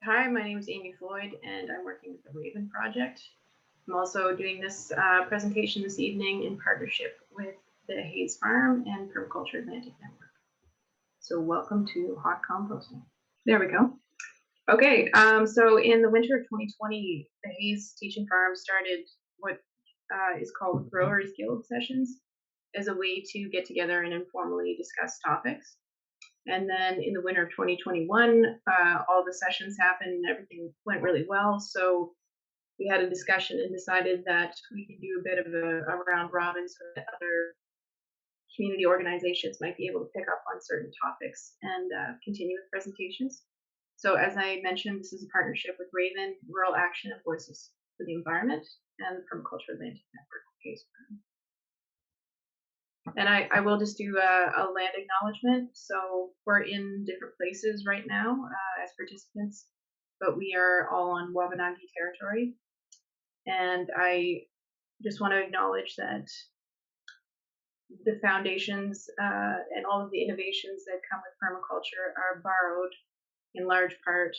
Hi, my name is Amy Floyd, and I'm working with the Raven Project. I'm also doing this presentation this evening in partnership with the Hayes Farm and Permaculture Atlantic Network. So welcome to Hot Composting. There we go. Okay, so in the winter of 2020, the Hayes Teaching Farm started what is called Growers Guild Sessions as a way to get together and informally discuss topics. And then in the winter of 2021, all the sessions happened and everything went really well. So we had a discussion and decided that we could do a bit of a round robin so that other community organizations might be able to pick up on certain topics and continue with presentations. So as I mentioned, this is a partnership with Raven, Rural Action and Voices for the Environment, and the Permaculture Atlantic Network. And I will just do a land acknowledgement. So we're in different places right now as participants, but we are all on Wabanaki territory. And I just want to acknowledge that the foundations and all of the innovations that come with permaculture are borrowed in large part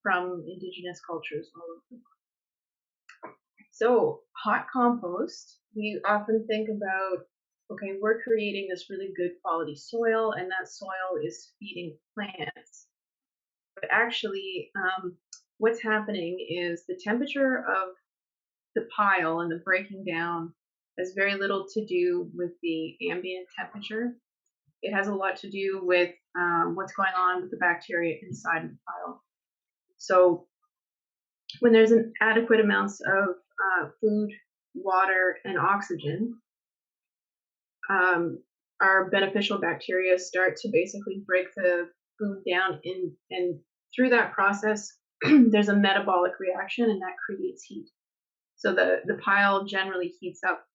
from indigenous cultures all over the world. So hot compost, we often think about, okay, we're creating this really good quality soil, and that soil is feeding plants. But actually, what's happening is the temperature of the pile and the breaking down has very little to do with the ambient temperature. It has a lot to do with what's going on with the bacteria inside of the pile. So when there's an adequate amounts of food, water, and oxygen, our beneficial bacteria start to basically break the food down and through that process, there's a metabolic reaction and that creates heat. So the pile generally heats up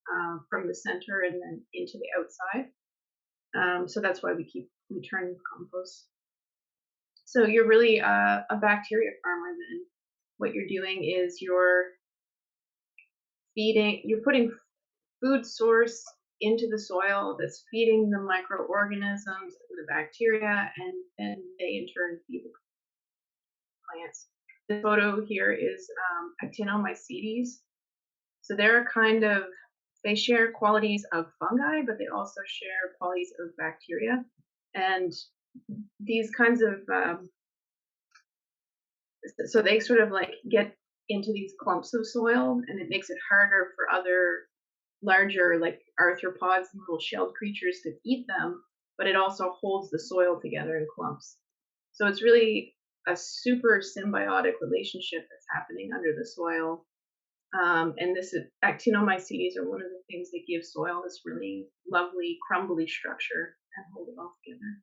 from the center and then into the outside. So that's why we turn compost. So you're really a bacteria farmer then. What you're doing is you're putting food source into the soil that's feeding the microorganisms, the bacteria, and they in turn feed the plants. The photo here is Actinomycetes. So they share qualities of fungi, but they also share qualities of bacteria. And these kinds of, so they sort of like get into these clumps of soil, and it makes it harder for other larger like arthropods and little shelled creatures to eat them, but it also holds the soil together in clumps. So it's really a super symbiotic relationship that's happening under the soil. And this actinomycetes are one of the things that give soil this really lovely crumbly structure and hold it all together.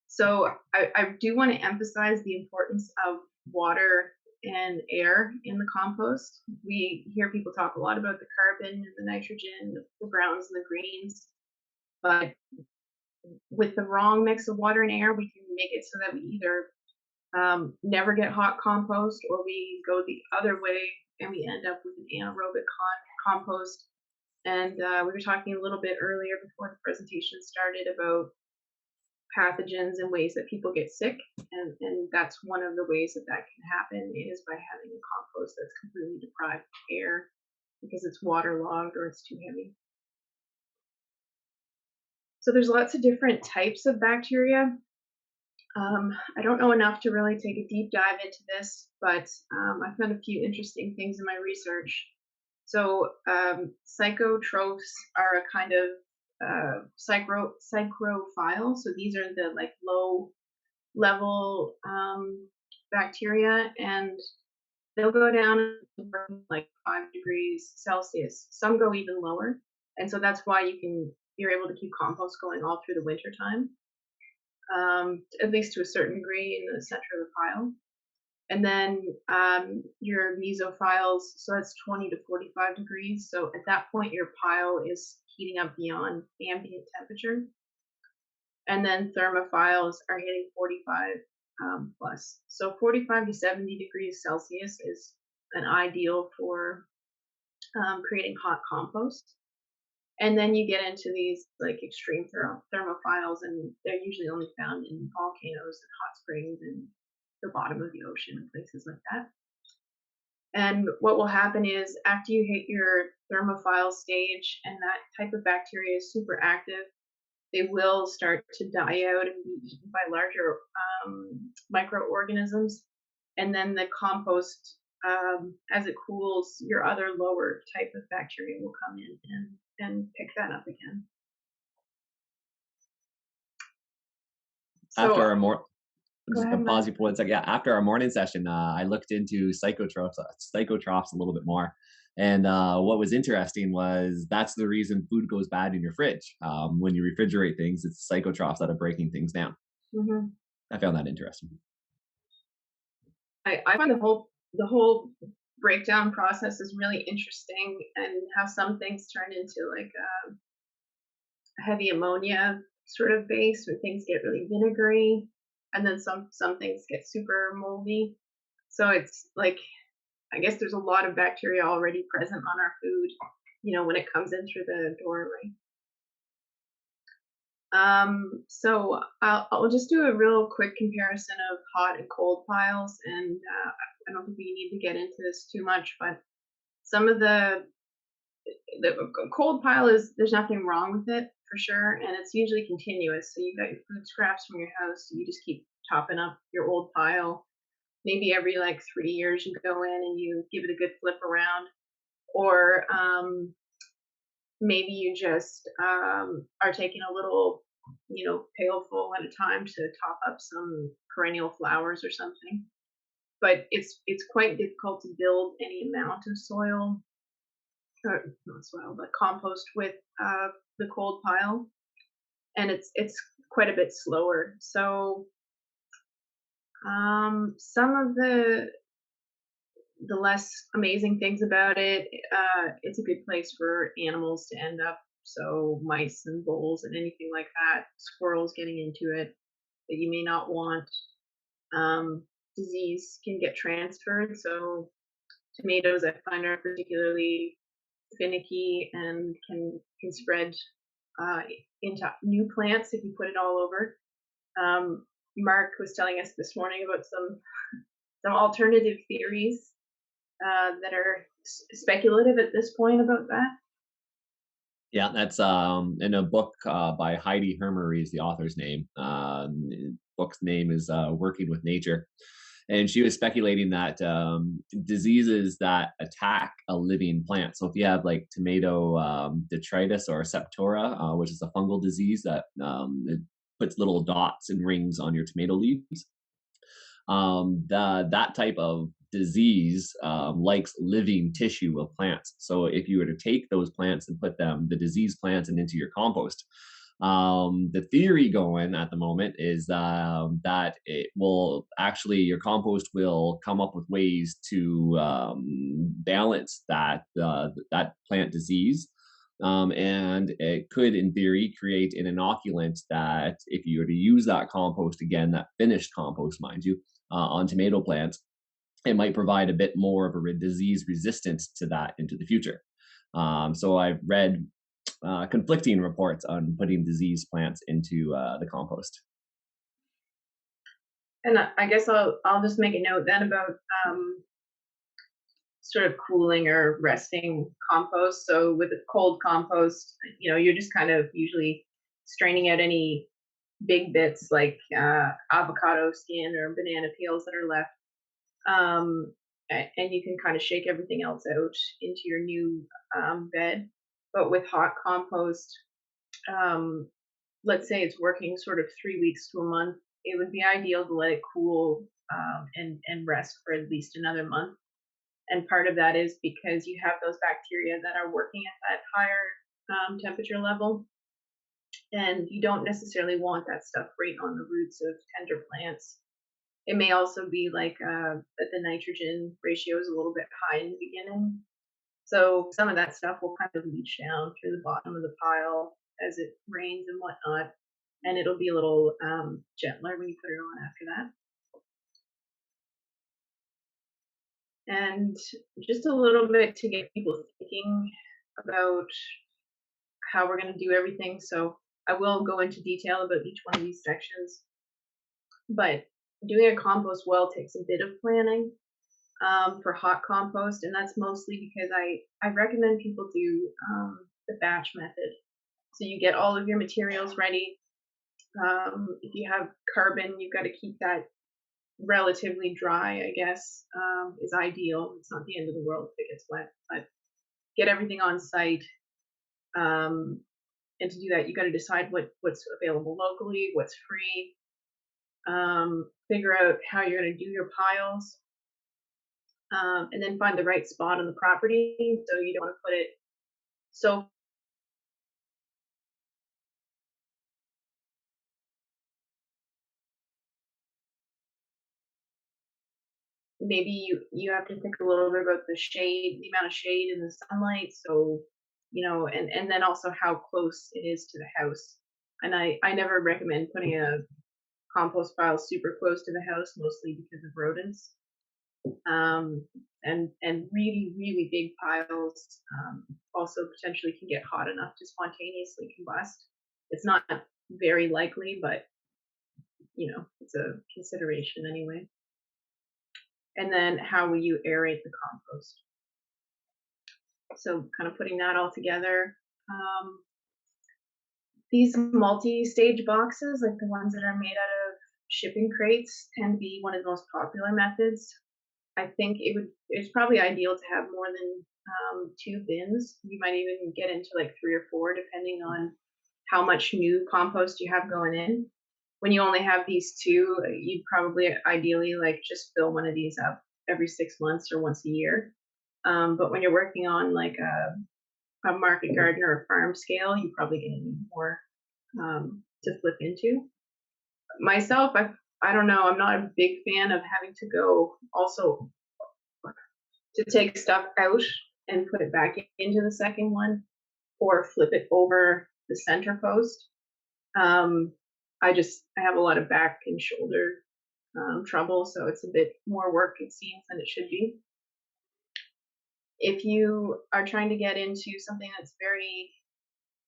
So I do want to emphasize the importance of water and air in the compost. We hear people talk a lot about the carbon and the nitrogen, the browns and the greens, but with the wrong mix of water and air, we can make it so that we either never get hot compost, or we go the other way and we end up with an anaerobic compost. And we were talking a little bit earlier before the presentation started about pathogens and ways that people get sick, and that's one of the ways that can happen is by having a compost that's completely deprived of air because it's waterlogged or it's too heavy. So there's lots of different types of bacteria. I don't know enough to really take a deep dive into this, but I found a few interesting things in my research. So psychotrophs are a kind of psychrophile. So these are the like low level bacteria, and they'll go down like 5 degrees Celsius. Some go even lower, and so that's why you're able to keep compost going all through the winter time, at least to a certain degree in the center of the pile. And then your mesophiles, so that's 20 to 45 degrees. So at that point, your pile is heating up beyond ambient temperature. And then thermophiles are hitting 45 plus. So 45 to 70 degrees Celsius is an ideal for creating hot compost. And then you get into these like extreme thermophiles, and they're usually only found in volcanoes and hot springs and the bottom of the ocean and places like that. And what will happen is after you hit your thermophile stage and that type of bacteria is super active, they will start to die out and be eaten by larger microorganisms. And then the compost, as it cools, your other lower type of bacteria will come in and pick that up again. After So our more I'm go just ahead, gonna Mark. pause you for 1 second. Yeah, after our morning session, I looked into psychotrophs a little bit more, and what was interesting was that's the reason food goes bad in your fridge. When you refrigerate things, it's psychotrophs that are breaking things down. Hmm. I found that interesting. I find the whole breakdown process is really interesting, and how some things turn into like a heavy ammonia sort of base when things get really vinegary, and then some things get super moldy. So it's like I guess there's a lot of bacteria already present on our food, when it comes in through the door, right? So I'll just do a real quick comparison of hot and cold piles, and I don't think we need to get into this too much, but some of the cold pile is there's nothing wrong with it for sure, and it's usually continuous. So you got your food scraps from your house, you just keep topping up your old pile. Maybe every like 3 years you go in and you give it a good flip around, or maybe you just are taking a little, pailful at a time to top up some perennial flowers or something. But it's quite difficult to build any amount of soil, or not soil, but compost with the cold pile, and it's quite a bit slower. So some of the less amazing things about it, it's a good place for animals to end up. So mice and voles and anything like that, squirrels getting into it that you may not want. Um, Disease can get transferred. So tomatoes, I find, are particularly finicky and can spread uh, into new plants if you put it all over. Mark was telling us this morning about some alternative theories that are speculative at this point about that. Yeah, that's in a book by Heidi Hermery is the author's name. Book's name is Working with Nature, and she was speculating that diseases that attack a living plant. So if you have like tomato detritus or septora, which is a fungal disease that it puts little dots and rings on your tomato leaves, that type of disease likes living tissue of plants. So if you were to take those plants and put the diseased plants into your compost, the theory going at the moment is that it will actually your compost will come up with ways to balance that plant disease. And it could, in theory, create an inoculant that, if you were to use that compost again, that finished compost, mind you, on tomato plants, it might provide a bit more of a disease resistance to that into the future. So I've read conflicting reports on putting diseased plants into the compost. And I guess I'll just make a note then about sort of cooling or resting compost. So with a cold compost, you're just kind of usually straining out any big bits like avocado skin or banana peels that are left. And you can kind of shake everything else out into your new bed. But with hot compost, um, let's say it's working sort of 3 weeks to a month, it would be ideal to let it cool and rest for at least another month. And part of that is because you have those bacteria that are working at that higher temperature level, and you don't necessarily want that stuff right on the roots of tender plants. It may also be like that the nitrogen ratio is a little bit high in the beginning. So some of that stuff will kind of leach down through the bottom of the pile as it rains and whatnot. And it'll be a little gentler when you put it on after that. And just a little bit to get people thinking about how we're going to do everything. So I will go into detail about each one of these sections. But doing a compost well takes a bit of planning for hot compost, and that's mostly because I recommend people do the batch method. So you get all of your materials ready. If you have carbon, you've got to keep that relatively dry, I guess, is ideal. It's not the end of the world if it gets wet, but get everything on site. And to do that, you got to decide what's available locally, what's free. Figure out how you're going to do your piles, and then find the right spot on the property. So you don't want to put it so maybe you have to think a little bit about the shade, the amount of shade in the sunlight. So and then also how close it is to the house. And I never recommend putting a compost pile super close to the house, mostly because of rodents. And really really big piles also potentially can get hot enough to spontaneously combust. It's not very likely, but it's a consideration anyway. And then how will you aerate the compost? So kind of putting that all together. These multi-stage boxes, like the ones that are made out of shipping crates, tend to be one of the most popular methods. I think it's probably ideal to have more than 2 bins. You might even get into like 3 or 4, depending on how much new compost you have going in. When you only have these 2, you'd probably ideally like just fill one of these up every 6 months or once a year. But when you're working on like a market garden or a farm scale, you're probably going to need more to flip into. Myself, I don't know. I'm not a big fan of having to go also to take stuff out and put it back into the second one or flip it over the center post. I have a lot of back and shoulder trouble, so it's a bit more work, it seems, than it should be. If you are trying to get into something that's very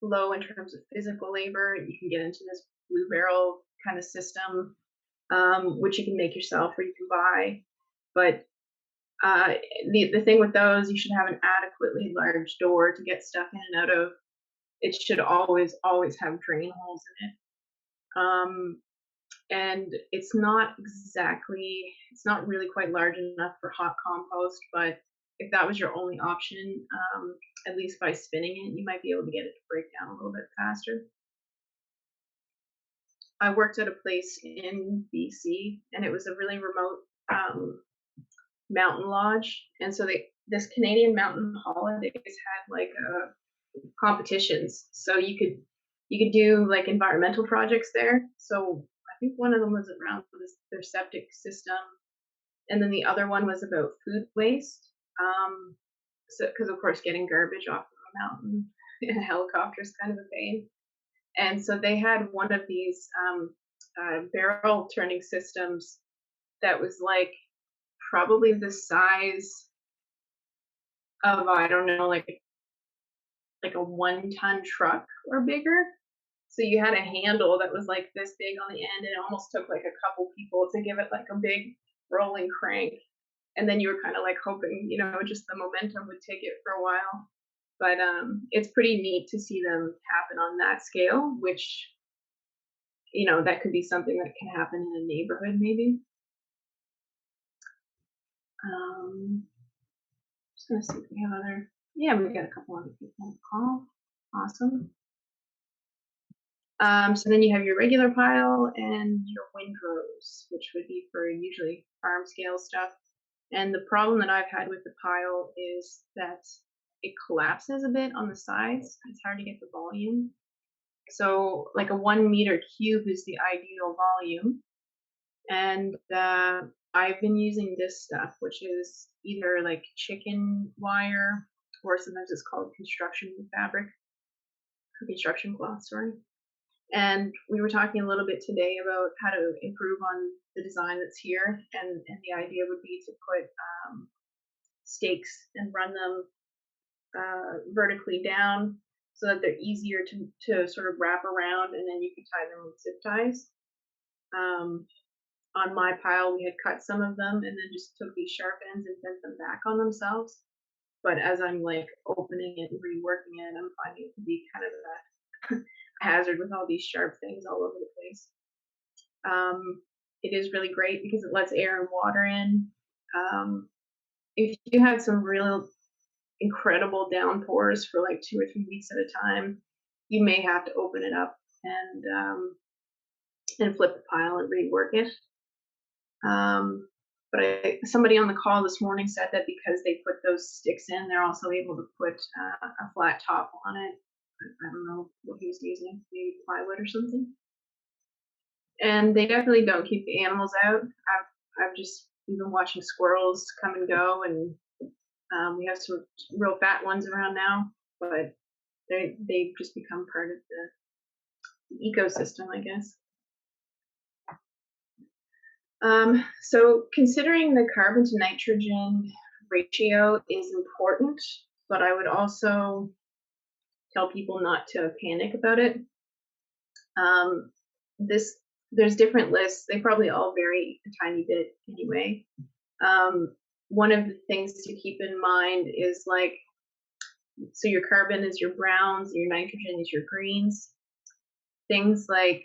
low in terms of physical labor, you can get into this blue barrel kind of system, which you can make yourself or you can buy. But the thing with those, you should have an adequately large door to get stuff in and out of. It should always have drain holes in it. And it's not really quite large enough for hot compost, but if that was your only option, at least by spinning it, you might be able to get it to break down a little bit faster. I worked at a place in BC, and it was a really remote mountain lodge, and so this Canadian mountain holidays had like competitions, so you could do like environmental projects there. So I think one of them was around their septic system, and then the other one was about food waste. So because of course getting garbage off of a mountain in a helicopter is kind of a pain, and so they had one of these barrel turning systems that was like probably the size of, I don't know, like a 1-ton truck or bigger. So you had a handle that was like this big on the end, and it almost took like a couple people to give it like a big rolling crank. And then you were kind of like hoping, just the momentum would take it for a while. But it's pretty neat to see them happen on that scale, which, that could be something that can happen in a neighborhood maybe. Just gonna see if we have we got a couple other people on the call. Awesome. So then you have your regular pile and your windrows, which would be for usually farm scale stuff. And the problem that I've had with the pile is that it collapses a bit on the sides. It's hard to get the volume. So like a 1 meter cube is the ideal volume. And I've been using this stuff, which is either like chicken wire, or sometimes it's called construction fabric, or construction cloth, sorry. And we were talking a little bit today about how to improve on the design that's here, and the idea would be to put stakes and run them vertically down so that they're easier to sort of wrap around, and then you could tie them with zip ties. Um, on my pile, we had cut some of them and then just took these sharp ends and bent them back on themselves. But as I'm like opening it and reworking it, I'm finding it to be kind of a hazard with all these sharp things all over the place. Um, it is really great because it lets air and water in. Um, if you have some real incredible downpours for like 2 or 3 weeks at a time, you may have to open it up and flip the pile and rework it. Um, but somebody on the call this morning said that because they put those sticks in, they're also able to put a flat top on it. I don't know what he was using, maybe plywood or something. And they definitely don't keep the animals out. I've just been watching squirrels come and go, and we have some real fat ones around now, but they've just become part of the ecosystem, I guess. So considering the carbon to nitrogen ratio is important, but I would also tell people not to panic about it. Um, this there's different lists. They probably all vary a tiny bit anyway. One of the things to keep in mind is like, so your carbon is your browns, your nitrogen is your greens. Things like,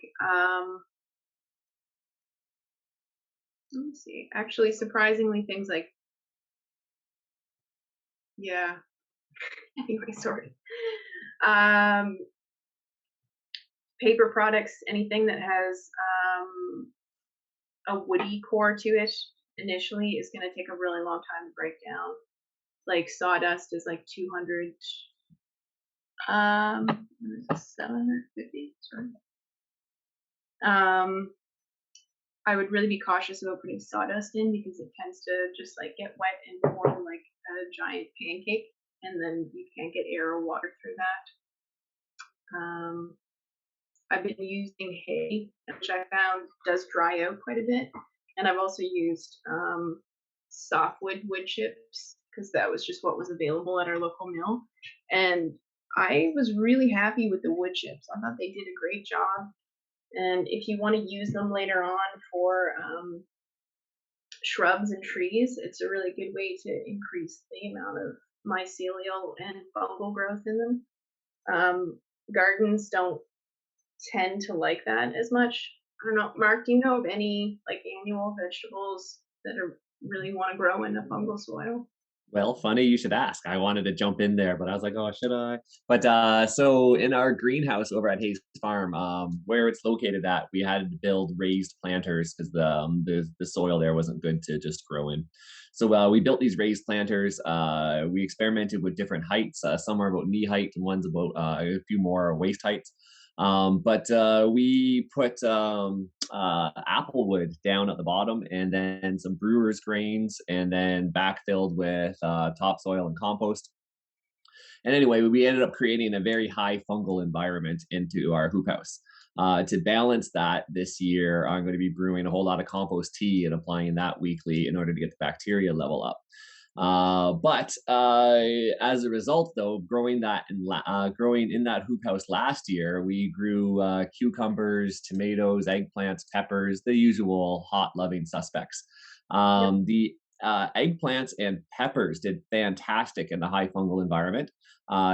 let me see, actually, surprisingly, things like, yeah, anyway, sorry. Um, Paper products, anything that has a woody core to it initially is going to take a really long time to break down. Like sawdust is like 200, 750, sorry. I would really be cautious about putting sawdust in because it tends to just like get wet and form like a giant pancake, and then you can't get air or water through that. I've been using hay, which I found does dry out quite a bit, and I've also used softwood wood chips because that was just what was available at our local mill, and I was really happy with the wood chips. I thought they did a great job. And if you want to use them later on for shrubs and trees, it's a really good way to increase the amount of mycelial and fungal growth in them. Gardens don't tend to like that as much. I don't know, Mark, do you know of any like annual vegetables that are really want to grow in a fungal soil? Well, funny you should ask. I wanted to jump in there, but I was like, oh, should I? But so in our greenhouse over at Hayes Farm, where it's located at, we had to build raised planters because the soil there wasn't good to just grow in. So we built these raised planters. We experimented with different heights. Some are about knee height, and one's about a few more waist heights. But we put applewood down at the bottom, and then some brewer's grains, and then backfilled with topsoil and compost. And anyway, we ended up creating a very high fungal environment into our hoop house. To balance that this year, I'm going to be brewing a whole lot of compost tea and applying that weekly in order to get the bacteria level up. But as a result, though, growing in that hoop house last year, we grew cucumbers, tomatoes, eggplants, peppers, the usual hot-loving suspects. Yep. The eggplants and peppers did fantastic in the high fungal environment.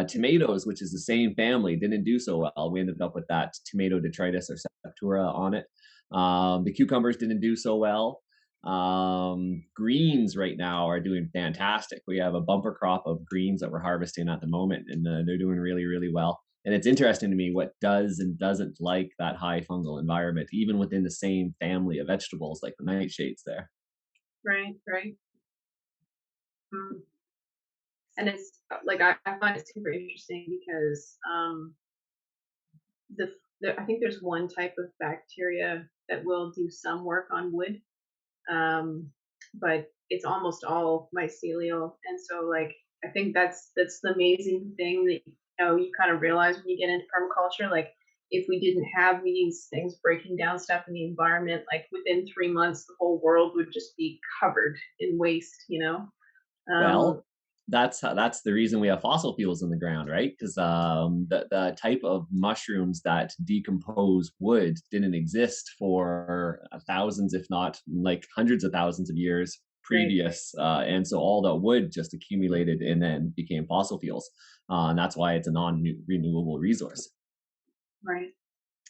Tomatoes, which is the same family, didn't do so well. We ended up with that tomato detritus or septura on it. The cucumbers didn't do so well. Greens right now are doing fantastic. We have a bumper crop of greens that we're harvesting at the moment, and they're doing really, really well. And it's interesting to me what does and doesn't like that high fungal environment, even within the same family of vegetables like the nightshades there. Right, right. Mm. And it's like I find it super interesting because I think there's one type of bacteria that will do some work on wood, um, but it's almost all mycelial. And so, like, I think that's the amazing thing that you kind of realize when you get into permaculture. Like, if we didn't have these things breaking down stuff in the environment, like within 3 months, the whole world would just be covered in waste. Well, that's the reason we have fossil fuels in the ground, right? Because the type of mushrooms that decompose wood didn't exist for thousands, if not like hundreds of thousands of years Right, previous, and so all the wood just accumulated and then became fossil fuels, and that's why it's a non-renewable resource. right.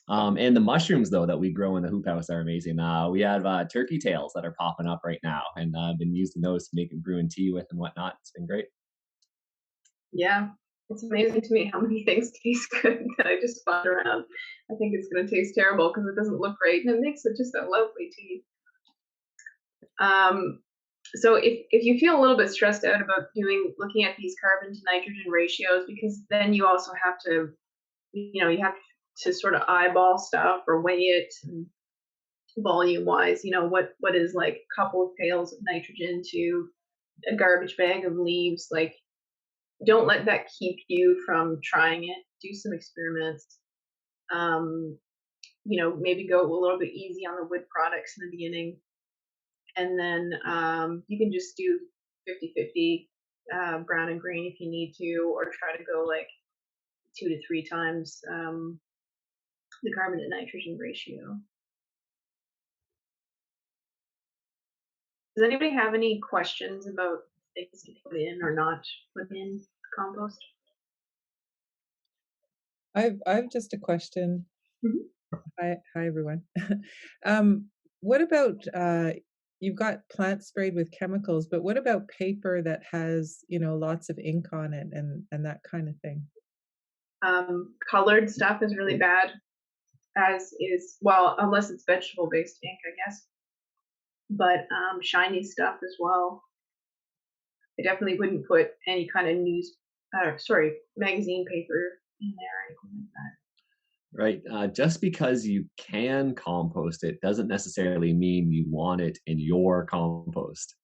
And the mushrooms, though, that we grow in the hoop house are amazing. We have turkey tails that are popping up right now, and I've been using those to make and brewing tea with and whatnot. It's been great. Yeah. It's amazing to me how many things taste good that I just spun around. I think it's gonna taste terrible because it doesn't look right, and it makes it just a lovely tea. Um, so if you feel a little bit stressed out about looking at these carbon to nitrogen ratios, because then you also have to, you have to sort of eyeball stuff or weigh it and volume wise, what is like a couple of pails of nitrogen to a garbage bag of leaves, like don't let that keep you from trying it. Do some experiments. Um, maybe go a little bit easy on the wood products in the beginning, and then you can just do 50-50 brown and green if you need to, or try to go like 2 to 3 times the carbon to nitrogen ratio. Does anybody have any questions about things to put in or not put in compost? I've just a question. Mhm. Hi everyone. Um, what about you've got plants sprayed with chemicals, but what about paper that has, lots of ink on it and that kind of thing? Colored stuff is really bad, as is, well, unless it's vegetable based ink, I guess. But shiny stuff as well. I definitely wouldn't put any kind of magazine paper in there or anything like that. Right. Just because you can compost it doesn't necessarily mean you want it in your compost.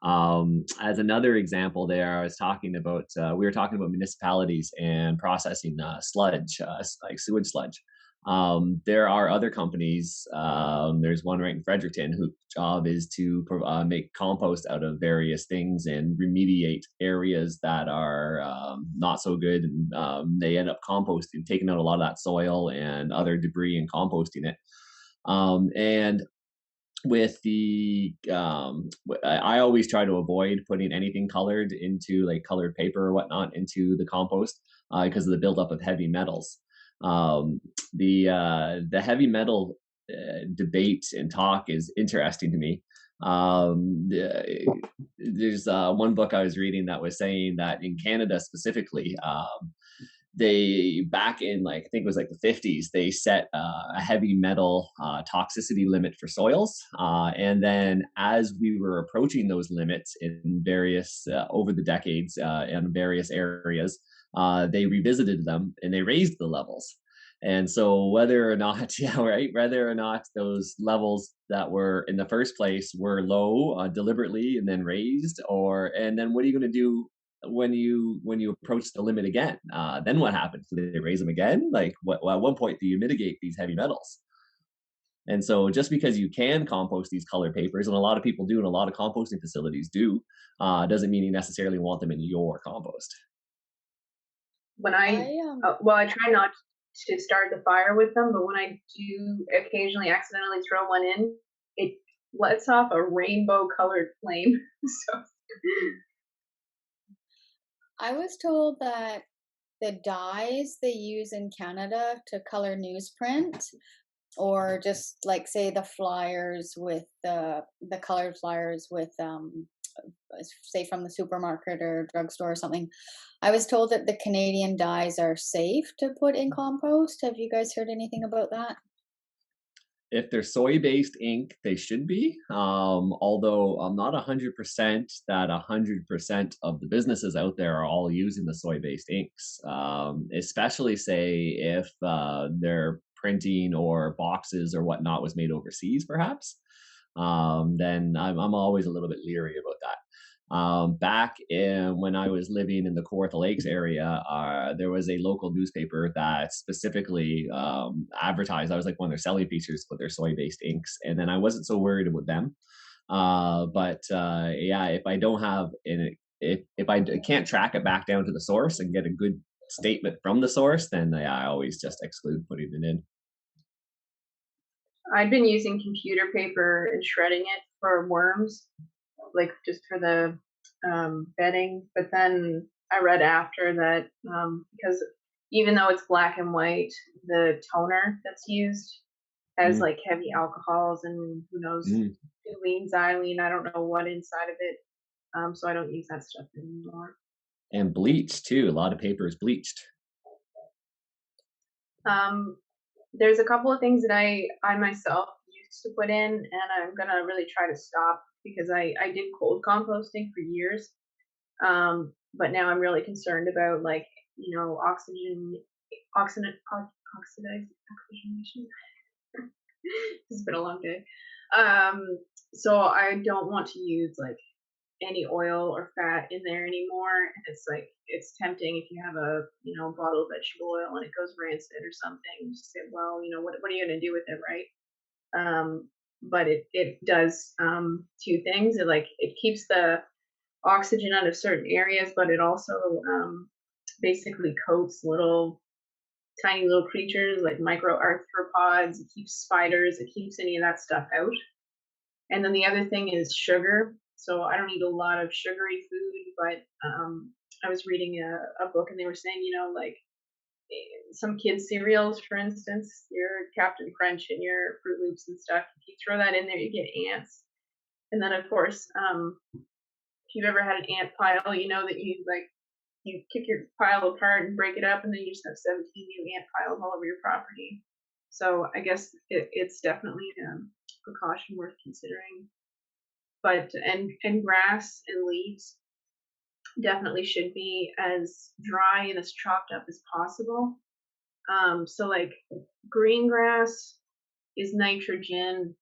As another example, there, we were talking about municipalities and processing sludge, like sewage sludge. There are other companies. There's one right in Fredericton whose job is to make compost out of various things and remediate areas that are not so good. And they end up composting, taking out a lot of that soil and other debris and composting it. And with I always try to avoid putting anything colored into like colored paper or whatnot into the compost because of the buildup of heavy metals. um, the heavy metal debate and talk is interesting to me. There's one book I was reading that was saying that in Canada specifically, they back in like I think it was like the 50s, they set a heavy metal toxicity limit for soils, and then as we were approaching those limits in various over the decades in various areas, they revisited them and they raised the levels. And so whether or not, yeah, right, whether or not those levels that were in the first place were low deliberately and then raised, or and then what are you going to do when you approach the limit again? Then what happens? Do they raise them again? Like, at one point, do you mitigate these heavy metals? And so, just because you can compost these color papers, and a lot of people do, and a lot of composting facilities do, doesn't mean you necessarily want them in your compost. When I well, I try not to start the fire with them, but when I do occasionally accidentally throw one in, it lets off a rainbow colored flame. So I was told that the dyes they use in Canada to color newsprint, or just like say the flyers with the colored flyers with say from the supermarket or drugstore or something. I was told that the Canadian dyes are safe to put in compost. Have you guys heard anything about that? If they're soy-based ink, they should be. Although I'm not 100% that 100% of the businesses out there are all using the soy-based inks. Especially say if their printing or boxes or whatnot was made overseas, perhaps. Then I'm always a little bit leery about that. Back in when I was living in the Kawartha Lakes area, there was a local newspaper that specifically advertised. I was like one of their selling features with their soy-based inks, and then I wasn't so worried about them. But yeah, if I don't have an if I can't track it back down to the source and get a good statement from the source, then I always just exclude putting it in. I've been using computer paper and shredding it for worms, like just for the bedding. But then I read after that because even though it's black and white, the toner that's used has Mm, like heavy alcohols and who knows, mm. toluene, xylene, I don't know what inside of it. So I don't use that stuff anymore. And bleach too. A lot of paper is bleached. Um, there's a couple of things that I myself used to put in, and I'm gonna really try to stop because I did cold composting for years. But now I'm really concerned about like oxidized oxygenation. It's been a long day. Um, so I don't want to use like any oil or fat in there anymore. And it's like it's tempting if you have a bottle of vegetable oil and it goes rancid or something. You just say, well, what are you gonna do with it, right? But it does two things. It keeps the oxygen out of certain areas, but it also basically coats tiny little creatures like micro arthropods. It keeps spiders. It keeps any of that stuff out. And then the other thing is sugar. So I don't eat a lot of sugary food, but I was reading a book and they were saying, like some kids' cereals, for instance, your Captain Crunch and your Fruit Loops and stuff, if you throw that in there, you get ants. And then, of course, if you've ever had an ant pile, you know that you kick your pile apart and break it up, and then you just have 17 new ant piles all over your property. So I guess it's definitely a precaution worth considering. But and grass and leaves definitely should be as dry and as chopped up as possible. So like green grass is nitrogen.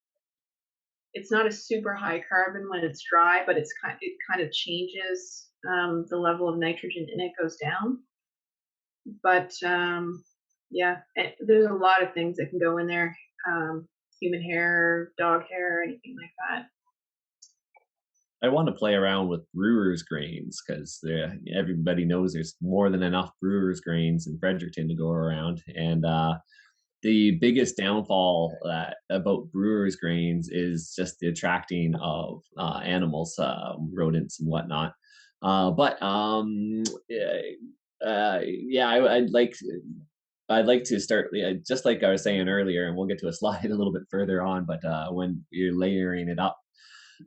It's not a super high carbon when it's dry, but it kind of changes the level of nitrogen in it goes down. But yeah, there's a lot of things that can go in there. Human hair, dog hair, anything like that. I want to play around with brewer's grains because everybody knows there's more than enough brewer's grains in Fredericton to go around. And the biggest downfall about brewer's grains is just the attracting of animals, rodents and whatnot. Yeah, I'd like to start, just like I was saying earlier, and we'll get to a slide a little bit further on. But when you're layering it up,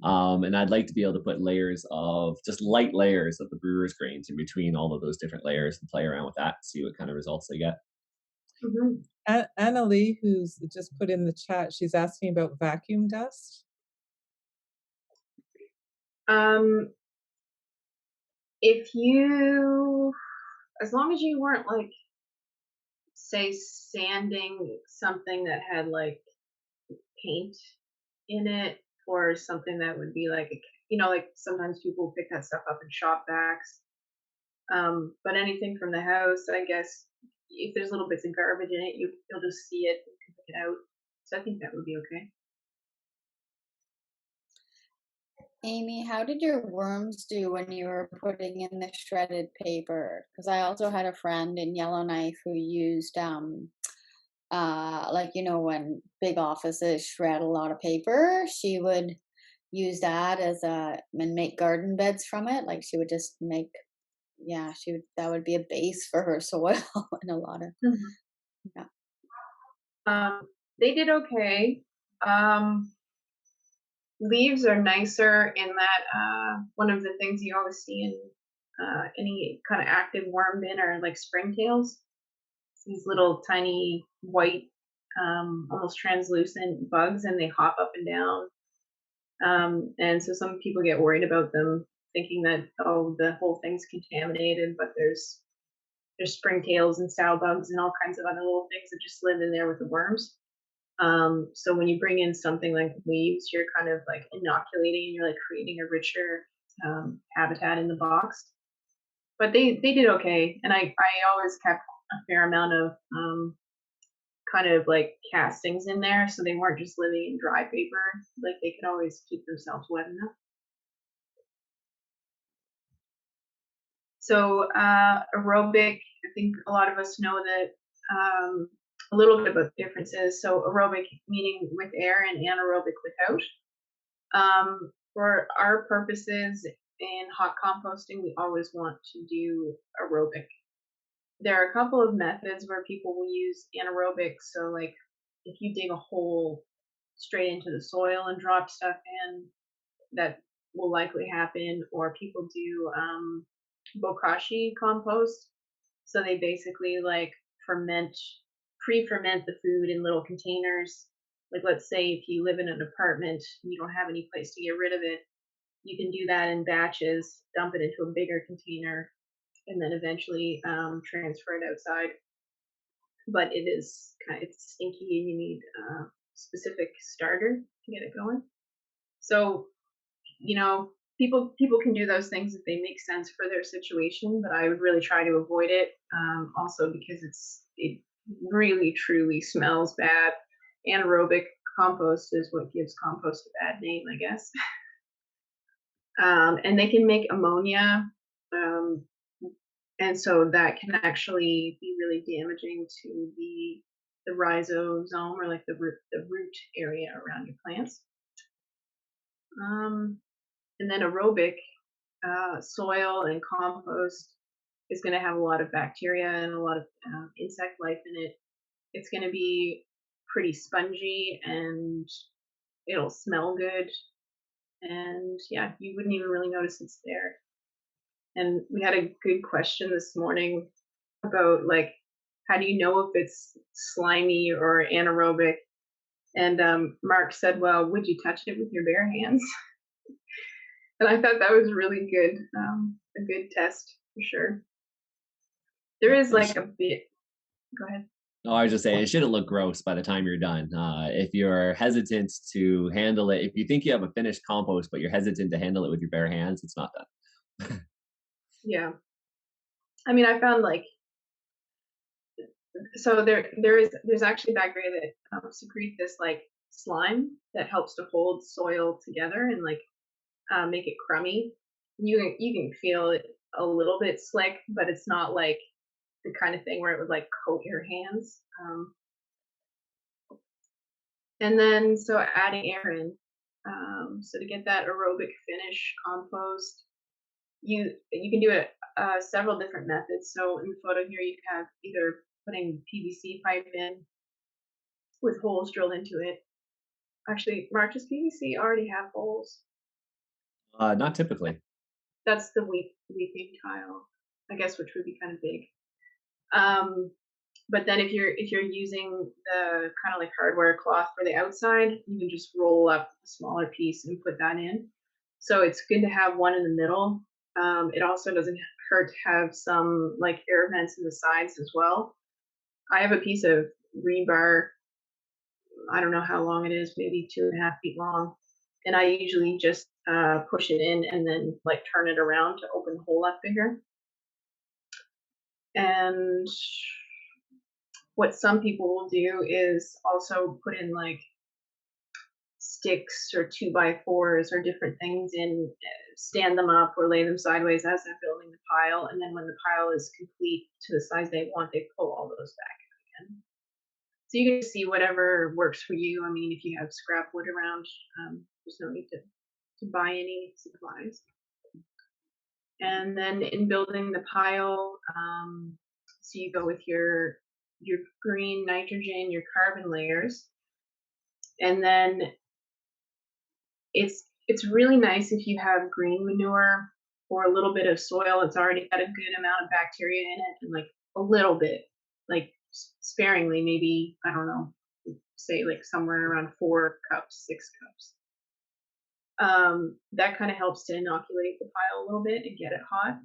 and I'd like to be able to put just light layers of the brewer's grains in between all of those different layers and play around with that, see what kind of results I get. Mm-hmm. Anna Lee, who's just put in the chat, she's asking about vacuum dust. If as long as you weren't like, say, sanding something that had like paint in it, or something that would be like like sometimes people pick that stuff up in shop vacs. But anything from the house, I guess, if there's little bits of garbage in it, you'll just see it, you can pick it out. So I think that would be okay. Amy, how did your worms do when you were putting in the shredded paper? Because I also had a friend in Yellowknife who used when big offices shred a lot of paper, she would use that and make garden beds from it. Like she would just make, that would be a base for her soil and a lot of, Mm-hmm. yeah. They did okay. Leaves are nicer in that one of the things you always see in any kind of active worm bin are like springtails. These little tiny white, almost translucent bugs, and they hop up and down. And so some people get worried about them, thinking that the whole thing's contaminated, but there's springtails and sow bugs and all kinds of other little things that just live in there with the worms. So when you bring in something like leaves, you're kind of like inoculating, you're like creating a richer habitat in the box. But they did okay, and I always kept a fair amount of kind of like castings in there, so they weren't just living in dry paper. Like they could always keep themselves wet enough. So aerobic, I think a lot of us know that a little bit about differences. So aerobic meaning with air and anaerobic without. For our purposes in hot composting, we always want to do aerobic. There are a couple of methods where people will use anaerobic. So like if you dig a hole straight into the soil and drop stuff in, that will likely happen. Or people do bokashi compost. So they basically like pre-ferment the food in little containers. Like let's say if you live in an apartment and you don't have any place to get rid of it, you can do that in batches, dump it into a bigger container, and then eventually transfer it outside. But it's stinky and you need a specific starter to get it going. So people can do those things if they make sense for their situation, but I would really try to avoid it. Also because it really truly smells bad. Anaerobic compost is what gives compost a bad name, I guess. And they can make ammonia, and so that can actually be really damaging to the rhizosome, or like the root area around your plants. And then aerobic soil and compost is going to have a lot of bacteria and a lot of insect life in it. It's going to be pretty spongy and it'll smell good. And yeah, you wouldn't even really notice it's there. And we had a good question this morning about like, how do you know if it's slimy or anaerobic? And Mark said, well, would you touch it with your bare hands? And I thought that was really good, a good test for sure. There is like a bit. Go ahead. No, I was just saying it shouldn't look gross by the time you're done. If you're hesitant to handle it, if you think you have a finished compost but you're hesitant to handle it with your bare hands, it's not done. Yeah, I mean, I found like so there's actually bacteria that secrete this like slime that helps to hold soil together and like make it crummy. You can feel it a little bit slick, but it's not like the kind of thing where it would like coat your hands. And then so adding air in. So to get that aerobic finish compost, you can do it several different methods. So in the photo here, you have either putting PVC pipe in with holes drilled into it. Actually, Mark, does PVC already have holes? Not typically. That's the weeping tile, I guess, which would be kind of big. But then if you're using the kind of like hardware cloth for the outside, you can just roll up a smaller piece and put that in. So it's good to have one in the middle. It also doesn't hurt to have some like air vents in the sides as well. I have a piece of rebar. I don't know how long it is, maybe 2.5 feet long. And I usually just push it in and then like turn it around to open the hole up bigger. And what some people will do is also put in like sticks or 2x4s or different things in, stand them up or lay them sideways as they're building the pile. And then when the pile is complete to the size they want, they pull all those back again. So you can see whatever works for you. I mean, if you have scrap wood around, there's no need to buy any supplies. And then in building the pile, so you go with your green, nitrogen, your carbon layers, and then it's really nice if you have green manure or a little bit of soil that's already got a good amount of bacteria in it, and like a little bit, like sparingly, maybe, I don't know, say like somewhere around 4 cups, 6 cups. That kind of helps to inoculate the pile a little bit and get it hot.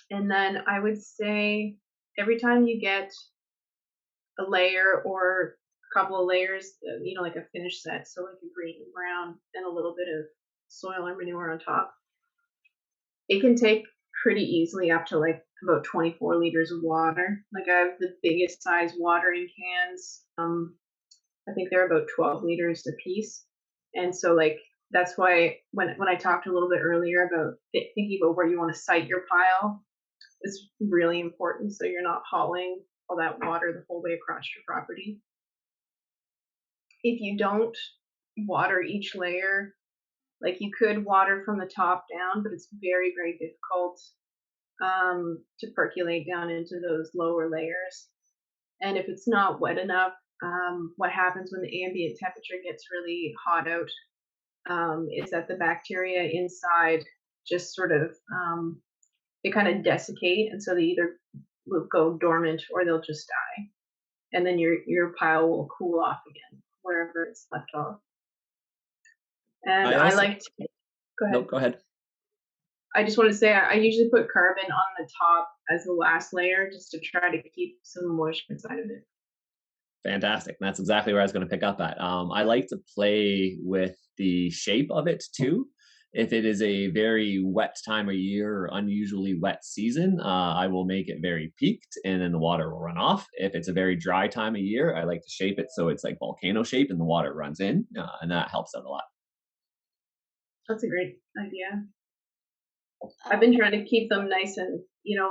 And then I would say every time you get a layer or a couple of layers, like a finished set, so like a green and brown and a little bit of soil or manure on top, it can take pretty easily up to like about 24 liters of water. Like I have the biggest size watering cans. I think they're about 12 liters a piece. And so like that's why when I talked a little bit earlier about thinking about where you want to site your pile, it's really important so you're not hauling all that water the whole way across your property. If you don't water each layer, like you could water from the top down, but it's very, very difficult to percolate down into those lower layers. And if it's not wet enough, what happens when the ambient temperature gets really hot out is that the bacteria inside just sort of they kind of desiccate, and so they either will go dormant or they'll just die, and then your pile will cool off again wherever it's left off. And I I also like to go ahead. Nope, go ahead. I just want to say I usually put carbon on the top as the last layer just to try to keep some moisture inside of it. Fantastic. That's exactly where I was going to pick up at. I like to play with the shape of it too. If it is a very wet time of year or unusually wet season, I will make it very peaked and then the water will run off. If it's a very dry time of year, I like to shape it so it's like volcano shape and the water runs in, and that helps out a lot. That's a great idea. I've been trying to keep them nice and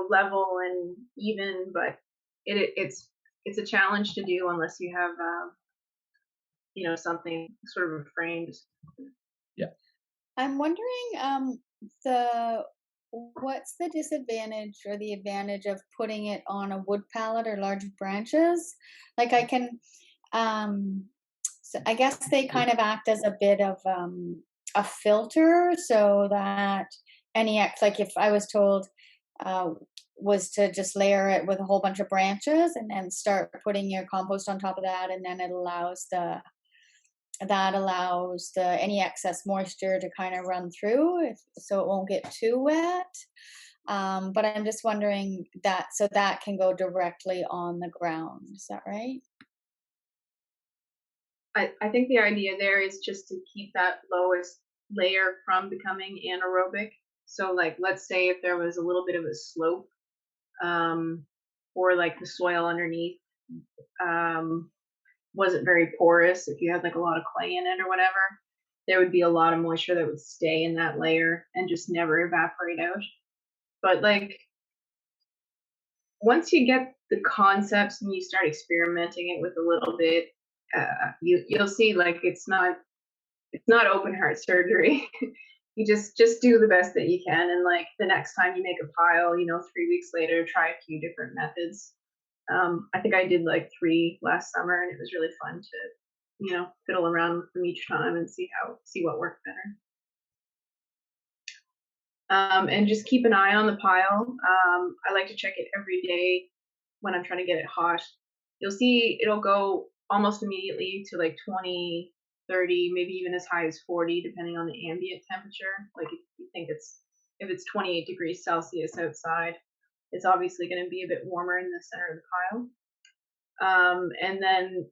level and even, but it's a challenge to do unless you have something sort of a frame. Yeah. I'm wondering the what's the disadvantage or the advantage of putting it on a wood pallet or large branches? Like I can so I guess they kind of act as a bit of a filter so that like if I was told uh, was to just layer it with a whole bunch of branches and then start putting your compost on top of that, and then it allows any excess moisture to kind of run through so it won't get too wet. But I'm just wondering that can go directly on the ground. Is that right? I think the idea there is just to keep that lowest layer from becoming anaerobic. So like let's say if there was a little bit of a slope, or like the soil underneath wasn't very porous, if you had like a lot of clay in it or whatever, there would be a lot of moisture that would stay in that layer and just never evaporate out. But like once you get the concepts and you start experimenting it with a little bit, you'll see like it's not open heart surgery. You just do the best that you can, and like the next time you make a pile, 3 weeks later, try a few different methods. I think I did like 3 last summer, and it was really fun to fiddle around with them each time and see what worked better. And just keep an eye on the pile. I like to check it every day when I'm trying to get it hot. You'll see it'll go almost immediately to like 20, 30, maybe even as high as 40, depending on the ambient temperature. Like if you think if it's 28 degrees Celsius outside, it's obviously going to be a bit warmer in the center of the pile. And then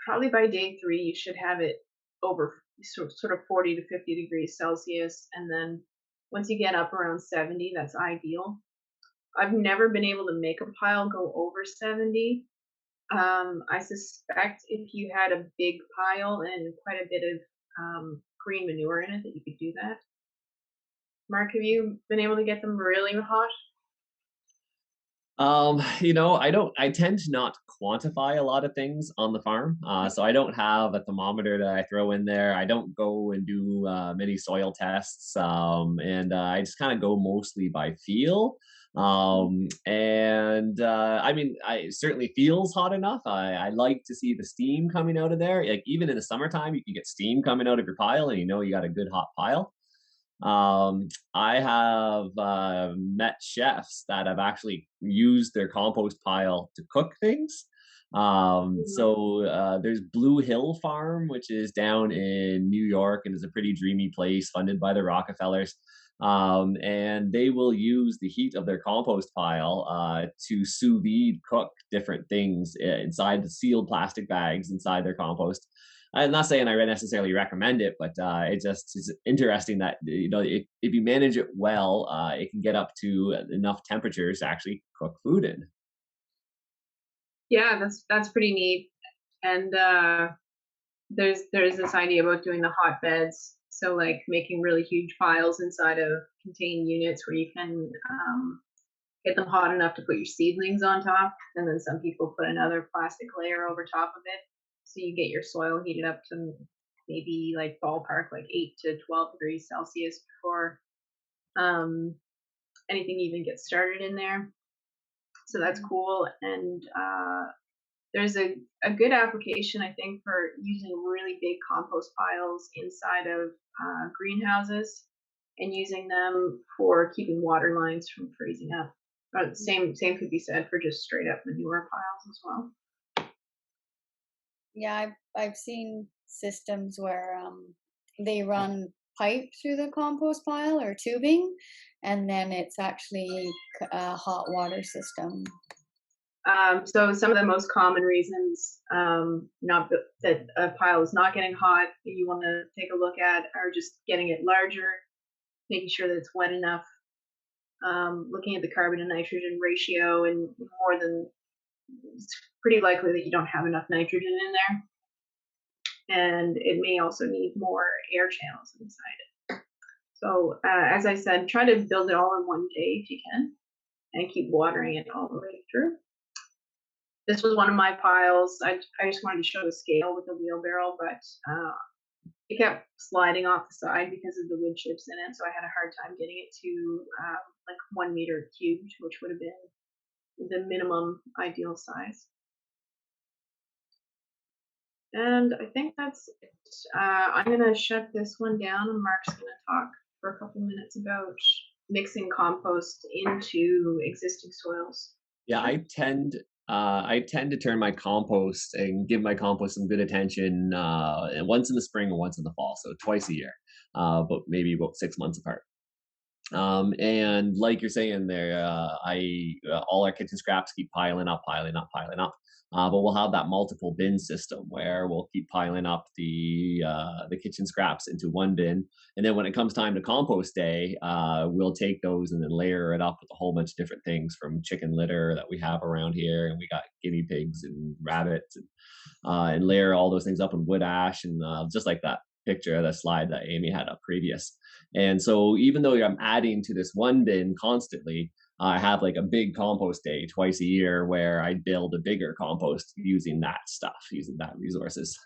probably by day 3, you should have it over sort of 40 to 50 degrees Celsius. And then once you get up around 70, that's ideal. I've never been able to make a pile go over 70. I suspect if you had a big pile and quite a bit of green manure in it, that you could do that. Mark, have you been able to get them really hot? I tend to not quantify a lot of things on the farm. So I don't have a thermometer that I throw in there. I don't go and do many soil tests. And I just kind of go mostly by feel. I mean, it certainly feels hot enough. I like to see the steam coming out of there. Like even in the summertime, you can get steam coming out of your pile and you got a good hot pile. I have met chefs that have actually used their compost pile to cook things. There's Blue Hill Farm, which is down in New York and is a pretty dreamy place funded by the Rockefellers. And they will use the heat of their compost pile to sous vide cook different things inside the sealed plastic bags inside their compost. I'm not saying I necessarily recommend it, but it's interesting that if you manage it well, it can get up to enough temperatures to actually cook food in. Yeah, that's pretty neat. And there's this idea about doing the hot beds. So like making really huge piles inside of contained units where you can get them hot enough to put your seedlings on top, and then some people put another plastic layer over top of it, so you get your soil heated up to maybe like ballpark like 8 to 12 degrees Celsius before um, anything even gets started in there. So that's cool. And there's a good application, I think, for using really big compost piles inside of greenhouses and using them for keeping water lines from freezing up. The same could be said for just straight up manure piles as well. Yeah, I've seen systems where they run pipe through the compost pile or tubing, and then it's actually a hot water system. So some of the most common reasons not that a pile is not getting hot that you want to take a look at are just getting it larger, making sure that it's wet enough, looking at the carbon to nitrogen ratio, and more than it's pretty likely that you don't have enough nitrogen in there. And it may also need more air channels inside it. So as I said, try to build it all in one day if you can, and keep watering it all the way through. This was one of my piles. I just wanted to show the scale with the wheelbarrow, but it kept sliding off the side because of the wood chips in it, so I had a hard time getting it to like 1 meter cubed, which would have been the minimum ideal size. And I think that's it. I'm going to shut this one down, and Mark's going to talk for a couple minutes about mixing compost into existing soils. Yeah, I tend to turn my compost and give my compost some good attention once in the spring and once in the fall, so twice a year, but maybe about 6 months apart. And like you're saying there, all our kitchen scraps keep piling up. But we'll have that multiple bin system where we'll keep piling up the kitchen scraps into one bin, and then when it comes time to compost day, we'll take those and then layer it up with a whole bunch of different things, from chicken litter that we have around here, and we got guinea pigs and rabbits, and layer all those things up in wood ash, and just like that picture of the slide that Amy had up previous. And so even though I'm adding to this one bin constantly, I have like a big compost day twice a year where I build a bigger compost using that stuff, using that resources.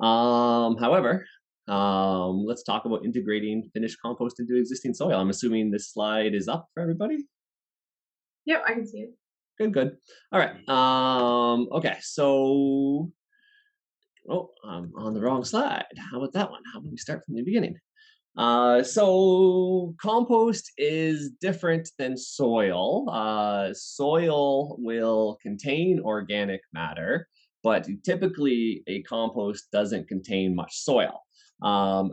However, let's talk about integrating finished compost into existing soil. I'm assuming this slide is up for everybody. Yep, I can see it. Good. All right. Okay, so I'm on the wrong slide. How about that one? How about we start from the beginning? So compost is different than soil. Soil will contain organic matter, but typically a compost doesn't contain much soil.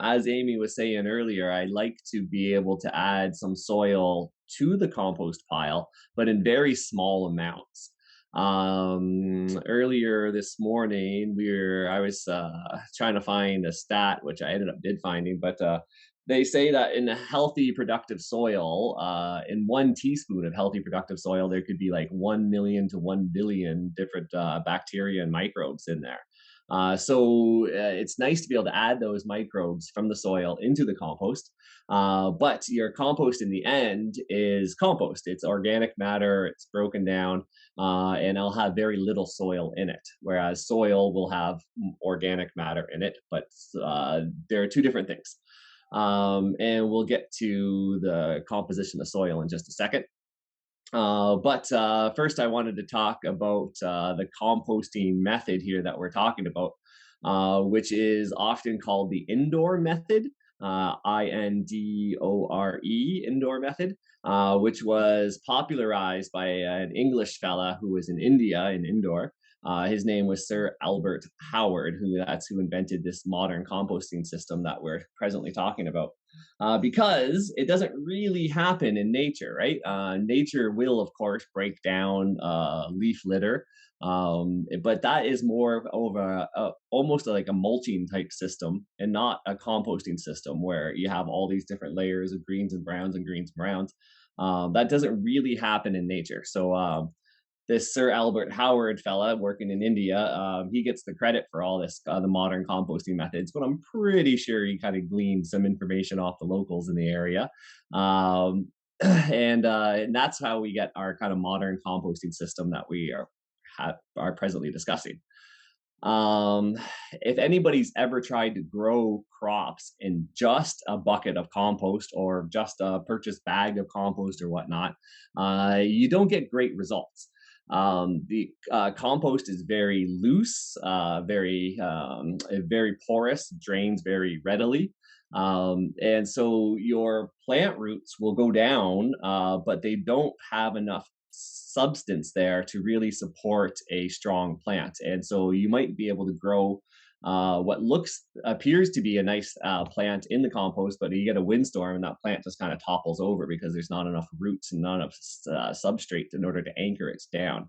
As Amy was saying earlier, I like to be able to add some soil to the compost pile, but in very small amounts. Earlier this morning, I was trying to find a stat, which I ended up finding, but they say that in a healthy, productive soil, in 1 teaspoon of healthy, productive soil, there could be like 1 million to 1 billion different bacteria and microbes in there. So it's nice to be able to add those microbes from the soil into the compost. But your compost in the end is compost. It's organic matter, it's broken down, and it'll have very little soil in it. Whereas soil will have organic matter in it, but there are two different things. And we'll get to the composition of soil in just a second. But first, I wanted to talk about the composting method here that we're talking about, which is often called the indoor method, INDORE, indoor method, which was popularized by an English fella who was in India in Indore. His name was Sir Albert Howard, that's who invented this modern composting system that we're presently talking about. Because it doesn't really happen in nature, right? Nature will, of course, break down leaf litter, but that is more of almost like a mulching type system, and not a composting system where you have all these different layers of greens and browns and greens and browns. That doesn't really happen in nature. So this Sir Albert Howard fella working in India, he gets the credit for all this, the modern composting methods, but I'm pretty sure he kind of gleaned some information off the locals in the area. And that's how we get our kind of modern composting system that we are presently discussing. If anybody's ever tried to grow crops in just a bucket of compost or just a purchased bag of compost or whatnot, you don't get great results. The compost is very loose, very porous, drains very readily. And so your plant roots will go down, but they don't have enough substance there to really support a strong plant. And so you might be able to grow what appears to be a nice plant in the compost, but you get a windstorm and that plant just kind of topples over because there's not enough roots and not enough substrate in order to anchor it down.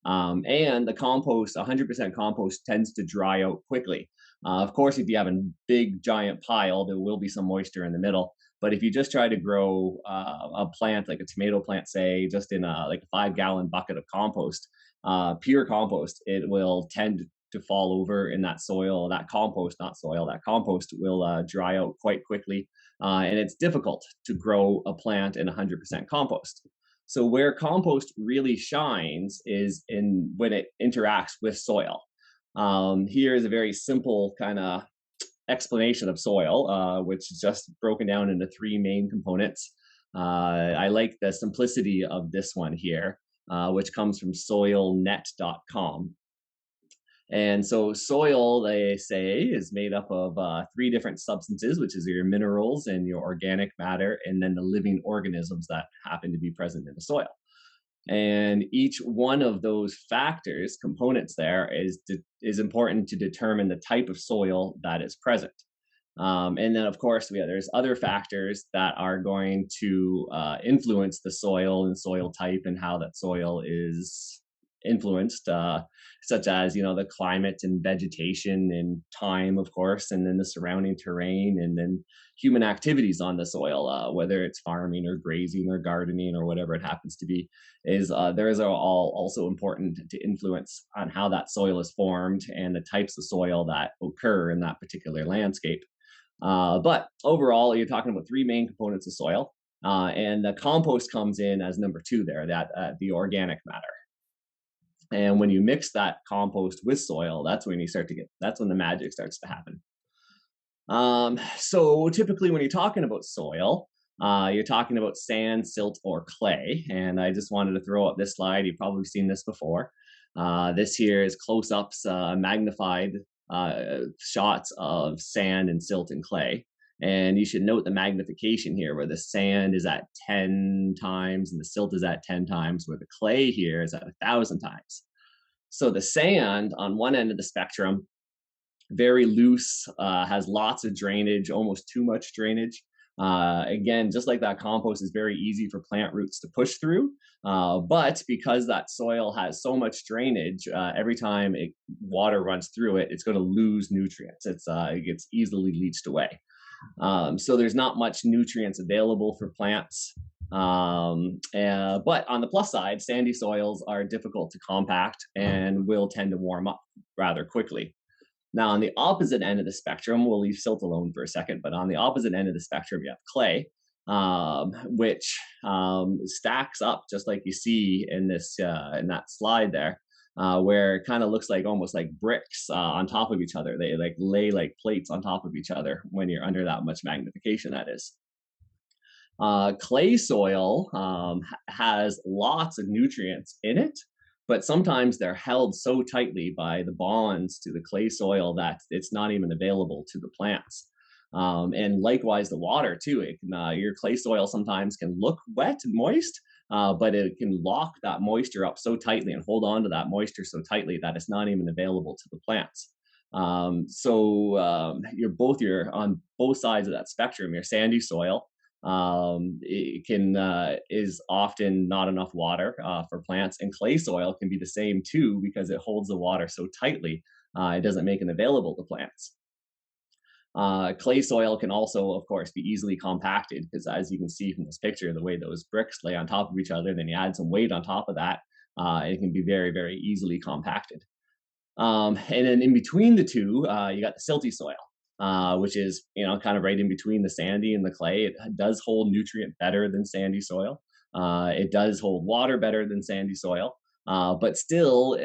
And the compost, 100% compost, tends to dry out quickly. Of course, if you have a big giant pile, there will be some moisture in the middle. But if you just try to grow a plant, like a tomato plant, say, just in like a 5-gallon bucket of compost, pure compost, it will tend to fall over in that soil. That compost, not soil, that compost will dry out quite quickly. And it's difficult to grow a plant in 100% compost. So where compost really shines is in when it interacts with soil. Here is a very simple kind of explanation of soil, which is just broken down into 3 main components. I like the simplicity of this one here, which comes from soilnet.com. And so soil, they say, is made up of 3 different substances, which is your minerals and your organic matter, and then the living organisms that happen to be present in the soil. And each one of those factors, components there, is important to determine the type of soil that is present. And then, of course, there's other factors that are going to influence the soil and soil type and how that soil is influenced, such as, the climate and vegetation and time, of course, and then the surrounding terrain, and then human activities on the soil, whether it's farming or grazing or gardening or whatever it happens to be, those are all also important to influence on how that soil is formed and the types of soil that occur in that particular landscape. But overall, you're talking about 3 main components of soil, and the compost comes in as number 2 there, that the organic matter. And when you mix that compost with soil, that's when the magic starts to happen. So typically when you're talking about soil, you're talking about sand, silt, or clay. And I just wanted to throw up this slide. You've probably seen this before. This here is close-ups, magnified shots of sand and silt and clay. And you should note the magnification here, where the sand is at 10 times and the silt is at 10 times, where the clay here is at 1,000 times. So the sand on one end of the spectrum, very loose, has lots of drainage, almost too much drainage. Again, just like that compost is very easy for plant roots to push through. But because that soil has so much drainage, every time water runs through it, it's going to lose nutrients. It gets easily leached away. So there's not much nutrients available for plants. But on the plus side, sandy soils are difficult to compact and will tend to warm up rather quickly. Now, on the opposite end of the spectrum, we'll leave silt alone for a second, but on the opposite end of the spectrum, you have clay, which stacks up just like you see in that slide there, where it kind of looks like almost like bricks on top of each other. They lay like plates on top of each other when you're under that much magnification, that is. Clay soil has lots of nutrients in it, but sometimes they're held so tightly by the bonds to the clay soil that it's not even available to the plants. And likewise, the water too. Your clay soil sometimes can look wet and moist, but it can lock that moisture up so tightly and hold on to that moisture so tightly that it's not even available to the plants. So you're on both sides of that spectrum. Your sandy soil is often not enough water for plants, and clay soil can be the same too, because it holds the water so tightly it doesn't make it available to plants. Clay soil can also, of course, be easily compacted, because as you can see from this picture, the way those bricks lay on top of each other, then you add some weight on top of that, It can be very, very easily compacted. And then in between the two, you got the silty soil, which is, kind of right in between the sandy and the clay. It does hold nutrient better than sandy soil. It does hold water better than sandy soil. But still,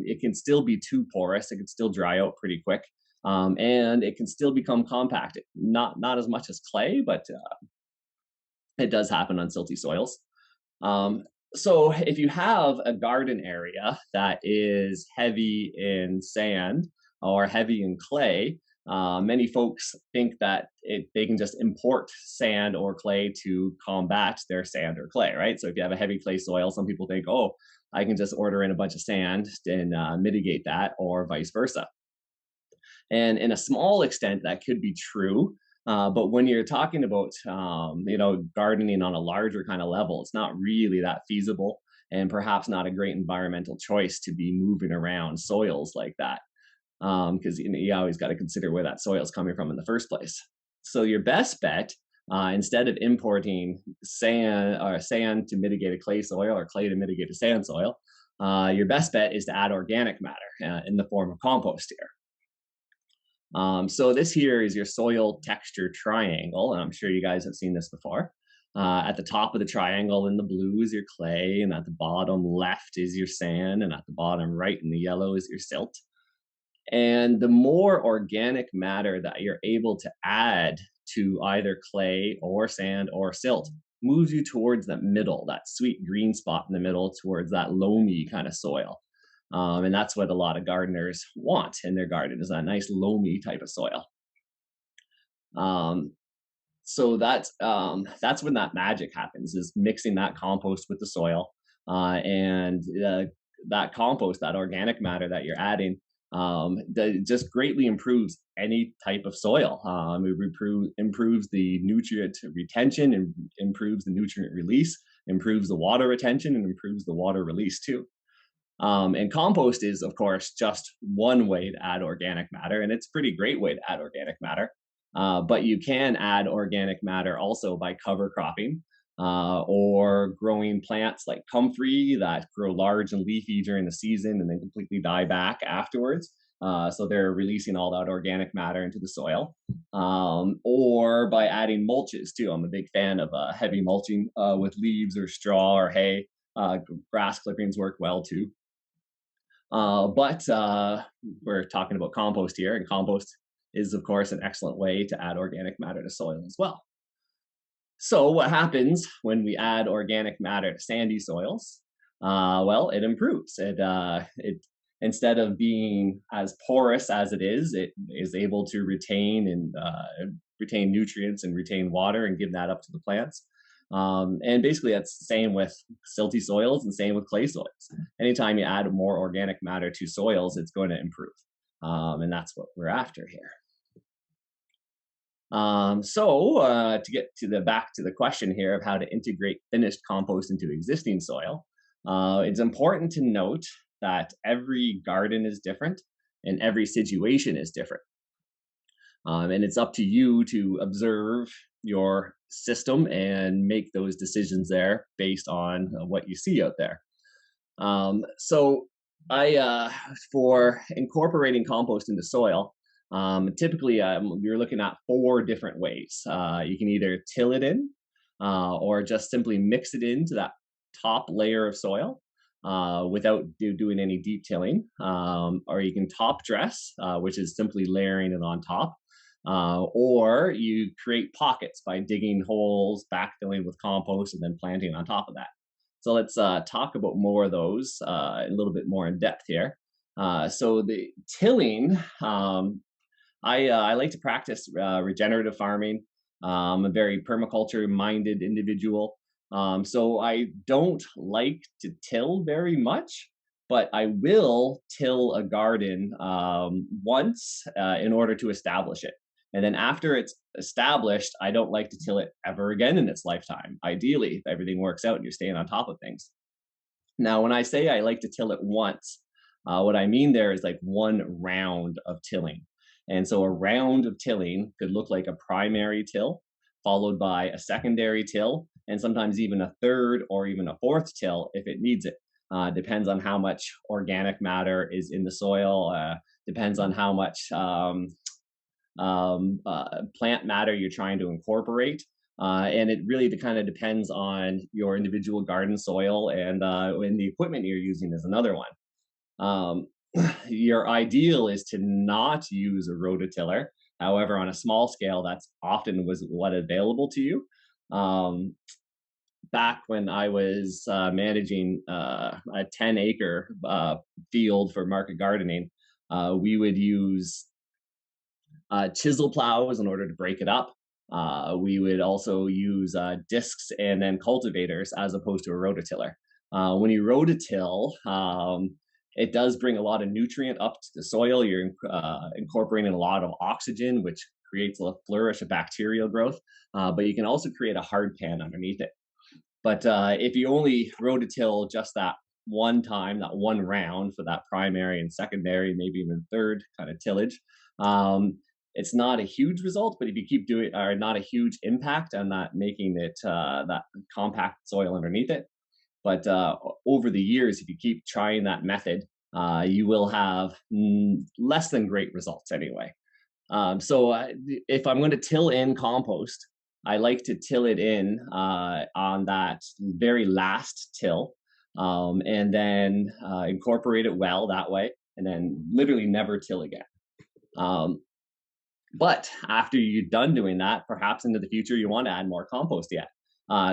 it can still be too porous. It can still dry out pretty quick. And it can still become compacted. Not as much as clay, but it does happen on silty soils. So if you have a garden area that is heavy in sand or heavy in clay, many folks think that they can just import sand or clay to combat their sand or clay, right? So if you have a heavy clay soil, some people think, oh, I can just order in a bunch of sand and mitigate that, or vice versa. And in a small extent, that could be true. But when you're talking about, gardening on a larger kind of level, it's not really that feasible, and perhaps not a great environmental choice to be moving around soils like that. Because you always got to consider where that soil is coming from in the first place. So your best bet, instead of importing sand to mitigate a clay soil or clay to mitigate a sand soil, your best bet is to add organic matter in the form of compost here. So this here is your soil texture triangle, and I'm sure you guys have seen this before. At the top of the triangle in the blue is your clay, and at the bottom left is your sand, and at the bottom right in the yellow is your silt. And the more organic matter that you're able to add to either clay or sand or silt moves you towards that middle, that sweet green spot in the middle, towards that loamy kind of soil. And that's what a lot of gardeners want in their garden, is that nice loamy type of soil. So that's when that magic happens, is mixing that compost with the soil, and that compost, that organic matter that you're adding, that just greatly improves any type of soil. It improves the nutrient retention, and improves the nutrient release, improves the water retention, and improves the water release too. And compost is, of course, just one way to add organic matter, and it's a pretty great way to add organic matter. But you can add organic matter also by cover cropping, or growing plants like comfrey that grow large and leafy during the season and then completely die back afterwards. So they're releasing all that organic matter into the soil, or by adding mulches too. I'm a big fan of heavy mulching with leaves or straw or hay. Grass clippings work well too. But we're talking about compost here, and compost is, of course, an excellent way to add organic matter to soil as well. So what happens when we add organic matter to sandy soils? Well, it improves. It instead of being as porous as it is able to retain nutrients and retain water and give that up to the plants. And basically that's the same with silty soils and same with clay soils. Anytime you add more organic matter to soils, it's going to improve. And that's what we're after here. So to get back to the question here of how to integrate finished compost into existing soil, it's important to note that every garden is different and every situation is different. And it's up to you to observe your system and make those decisions there based on what you see out there. So for incorporating compost into soil, typically you're looking at 4 different ways. You can either till it in, or just simply mix it into that top layer of soil without doing any deep tilling, or you can top dress, which is simply layering it on top. Or you create pockets by digging holes, backfilling with compost, and then planting on top of that. So let's talk about more of those a little bit more in depth here. So the tilling, I like to practice regenerative farming. I'm a very permaculture-minded individual. So I don't like to till very much, but I will till a garden once in order to establish it. And then after it's established, I don't like to till it ever again in its lifetime, ideally, if everything works out and you're staying on top of things. Now, when I say I like to till it once, what I mean there is like one round of tilling. And so a round of tilling could look like a primary till, followed by a secondary till, and sometimes even a third or even a fourth till if it needs it. Depends on how much organic matter is in the soil. Depends on how much plant matter you're trying to incorporate. And it really kind of depends on your individual garden soil, and the equipment you're using is another one. Your ideal is to not use a rototiller. However, on a small scale, that's often was what available to you. Back when I was managing a 10-acre field for market gardening, we would use chisel plows in order to break it up. We would also use discs and then cultivators as opposed to a rototiller. When you rototill, it does bring a lot of nutrient up to the soil. You're incorporating a lot of oxygen, which creates a flourish of bacterial growth, but you can also create a hard pan underneath it. But if you only rototill just that one time, that one round for that primary and secondary, maybe even third kind of tillage, it's not a huge result. But if you keep doing, or not a huge impact on that, making it that compact soil underneath it. But over the years, if you keep trying that method, you will have less than great results anyway. So if I'm going to till in compost, I like to till it in on that very last till, and then incorporate it well that way, and then literally never till again. But after you're done doing that, perhaps into the future, you want to add more compost yet.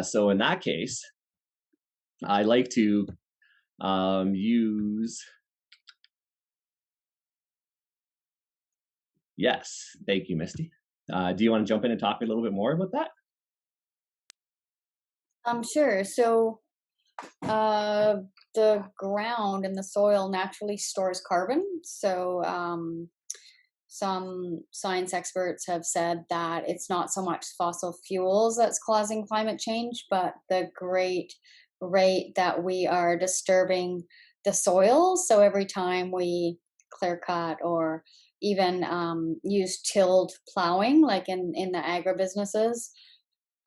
So in that case, I like to use, yes, thank you, Misty. Do you want to jump in and talk a little bit more about that? Sure. So the ground and the soil naturally stores carbon. So some science experts have said that it's not so much fossil fuels that's causing climate change, but the great rate that we are disturbing the soil. So every time we clear cut or even use tilled plowing, like in the agribusinesses,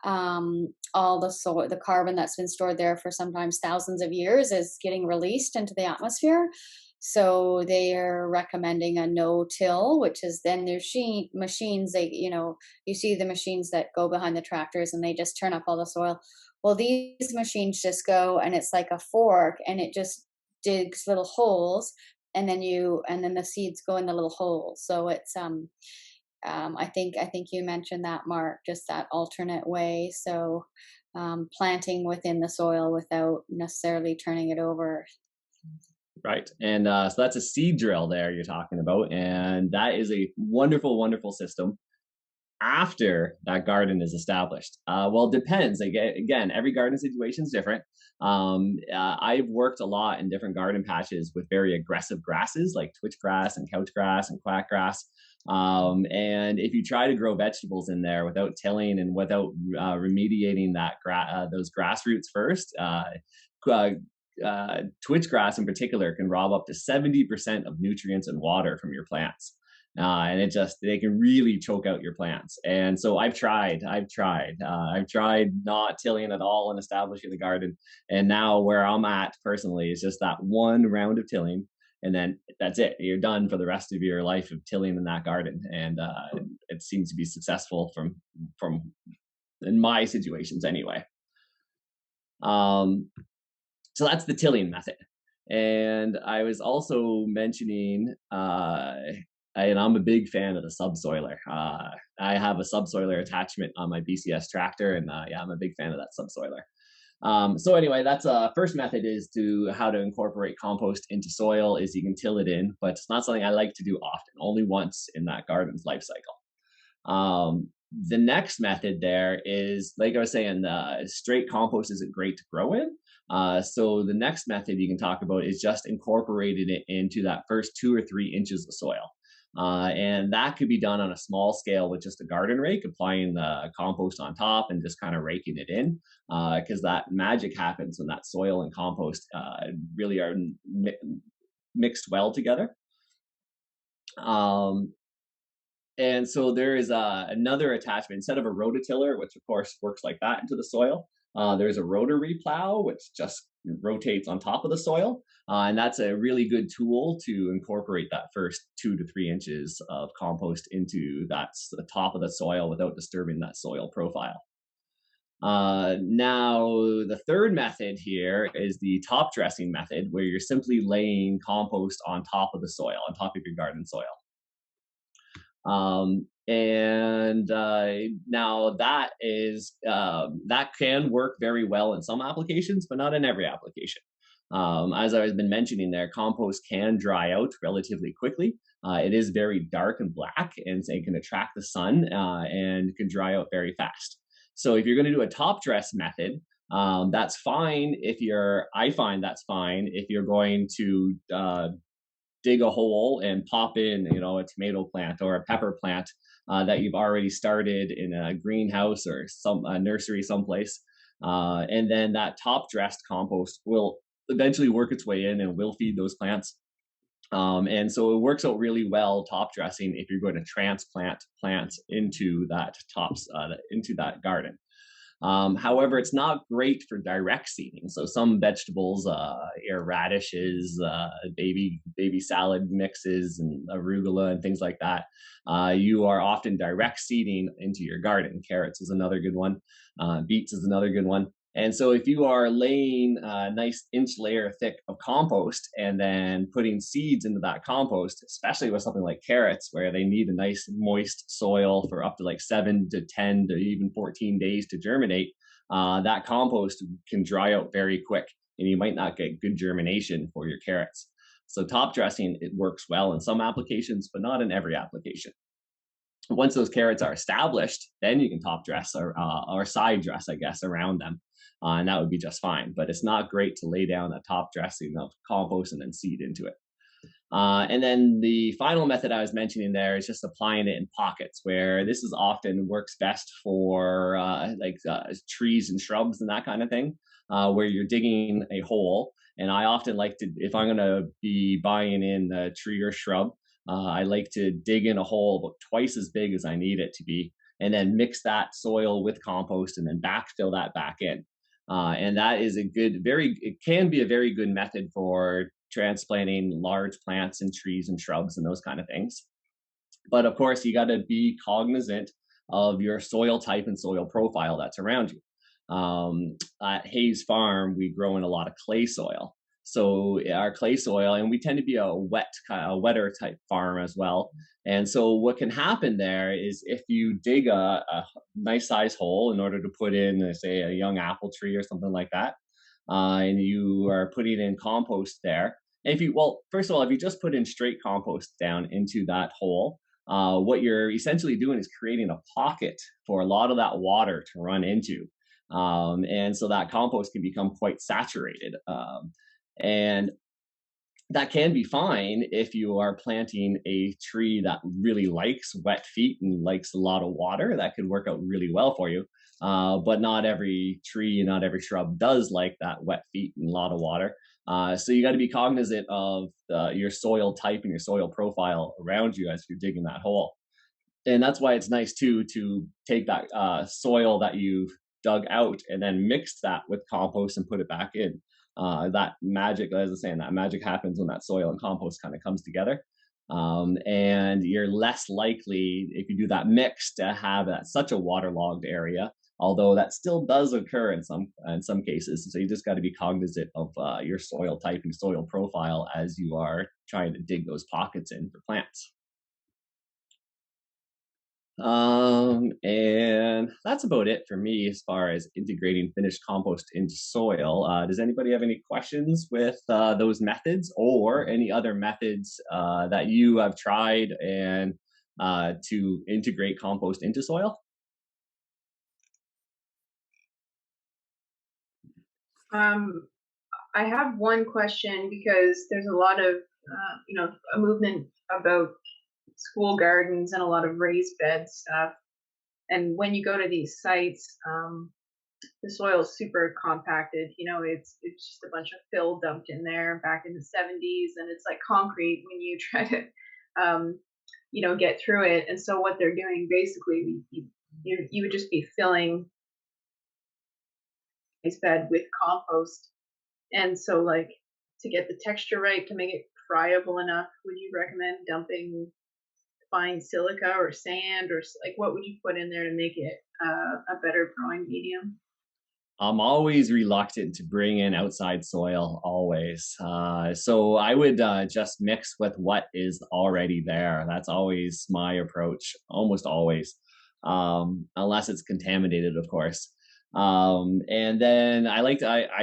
all the carbon that's been stored there for sometimes thousands of years is getting released into the atmosphere. So they are recommending a no-till, which is then their machines. They, you see the machines that go behind the tractors and they just turn up all the soil. Well, these machines just go and it's like a fork and it just digs little holes, and then the seeds go in the little holes. So it's I think you mentioned that, Mark, just that alternate way. So planting within the soil without necessarily turning it over. Right. And so that's a seed drill there you're talking about. And that is a wonderful, wonderful system after that garden is established. Well, it depends. Again, every garden situation is different. I've worked a lot in different garden patches with very aggressive grasses like twitch grass and couch grass and quack grass. And if you try to grow vegetables in there without tilling and without remediating those grass roots first, twitch grass in particular can rob up to 70% of nutrients and water from your plants. And they can really choke out your plants. And so I've tried not tilling at all and establishing the garden. And now where I'm at personally is just that one round of tilling. And then that's it. You're done for the rest of your life of tilling in that garden. And it seems to be successful from in my situations anyway. So that's the tilling method. And I was also mentioning, and I'm a big fan of the subsoiler. I have a subsoiler attachment on my BCS tractor, and I'm a big fan of that subsoiler. So anyway, that's first method is how to incorporate compost into soil is you can till it in, but it's not something I like to do often, only once in that garden's life cycle. The next method there is, like I was saying, straight compost isn't great to grow in. So the next method you can talk about is just incorporating it into that first 2 or 3 inches of soil. And that could be done on a small scale with just a garden rake, applying the compost on top and just kind of raking it in, because that magic happens when that soil and compost really are mixed well together. And so there is another attachment instead of a rototiller, which of course works like that into the soil. There's a rotary plow, which just rotates on top of the soil. And that's a really good tool to incorporate that first 2 to 3 inches of compost into the top of the soil without disturbing that soil profile. Now, the third method here is the top dressing method, where you're simply laying compost on top of the soil, on top of your garden soil. Now that can work very well in some applications, but not in every application. As I've been mentioning there, compost can dry out relatively quickly. It is very dark and black, and it can attract the sun and can dry out very fast. So if you're going to do a top dress method, that's fine I find that's fine if you're going to dig a hole and pop in, a tomato plant or a pepper plant that you've already started in a greenhouse or a nursery someplace. And then that top dressed compost will eventually work its way in and will feed those plants. And so it works out really well, top dressing, if you're going to transplant plants into that garden. However, it's not great for direct seeding. So some vegetables, radishes, baby salad mixes, and arugula and things like that, you are often direct seeding into your garden. Carrots is another good one. Beets is another good one. And so if you are laying a nice inch layer thick of compost and then putting seeds into that compost, especially with something like carrots, where they need a nice moist soil for up to like 7 to 10 to even 14 days to germinate, that compost can dry out very quick and you might not get good germination for your carrots. So top dressing, it works well in some applications, but not in every application. Once those carrots are established, then you can top dress or side dress, I guess, around them. And that would be just fine. But it's not great to lay down a top dressing of compost and then seed into it. And then the final method I was mentioning there is just applying it in pockets, where this is often works best for trees and shrubs and that kind of thing, where you're digging a hole. And I often like to, if I'm going to be buying in a tree or shrub, I like to dig in a hole about twice as big as I need it to be, and then mix that soil with compost and then backfill that back in. And that is it can be a very good method for transplanting large plants and trees and shrubs and those kind of things. But of course, you got to be cognizant of your soil type and soil profile that's around you. At Hayes Farm, we grow in a lot of clay soil. So our clay soil, and we tend to be a wetter type farm as well. And so what can happen there is if you dig a nice size hole in order to put in, say, a young apple tree or something like that, and you are putting in compost there. And first of all, if you just put in straight compost down into that hole, what you're essentially doing is creating a pocket for a lot of that water to run into. And so that compost can become quite saturated. And that can be fine if you are planting a tree that really likes wet feet and likes a lot of water. That could work out really well for you. But not every tree, not every shrub does like that wet feet and a lot of water. So you got to be cognizant of your soil type and your soil profile around you as you're digging that hole. And that's why it's nice too to take that soil that you've dug out and then mix that with compost and put it back in. That magic, as I was saying, that magic happens when that soil and compost kind of comes together. And you're less likely, if you do that mix, to have such a waterlogged area, although that still does occur in some cases. So you just got to be cognizant of your soil type and soil profile as you are trying to dig those pockets in for plants. And that's about it for me as far as integrating finished compost into soil. Does anybody have any questions with those methods or any other methods that you have tried and to integrate compost into soil? I have one question because there's a lot of, a movement about school gardens and a lot of raised bed stuff. And when you go to these sites, the soil is super compacted. It's just a bunch of fill dumped in there back in the 70s, and it's like concrete when you try to, get through it. And so what they're doing basically, you would just be filling this bed with compost And so, like, to get the texture right, to make it friable enough, would you recommend dumping fine silica or sand, or like what would you put in there to make it a better growing medium? I'm always reluctant to bring in outside soil, always. So I would just mix with what is already there. That's always my approach, almost always, unless it's contaminated, of course. And then I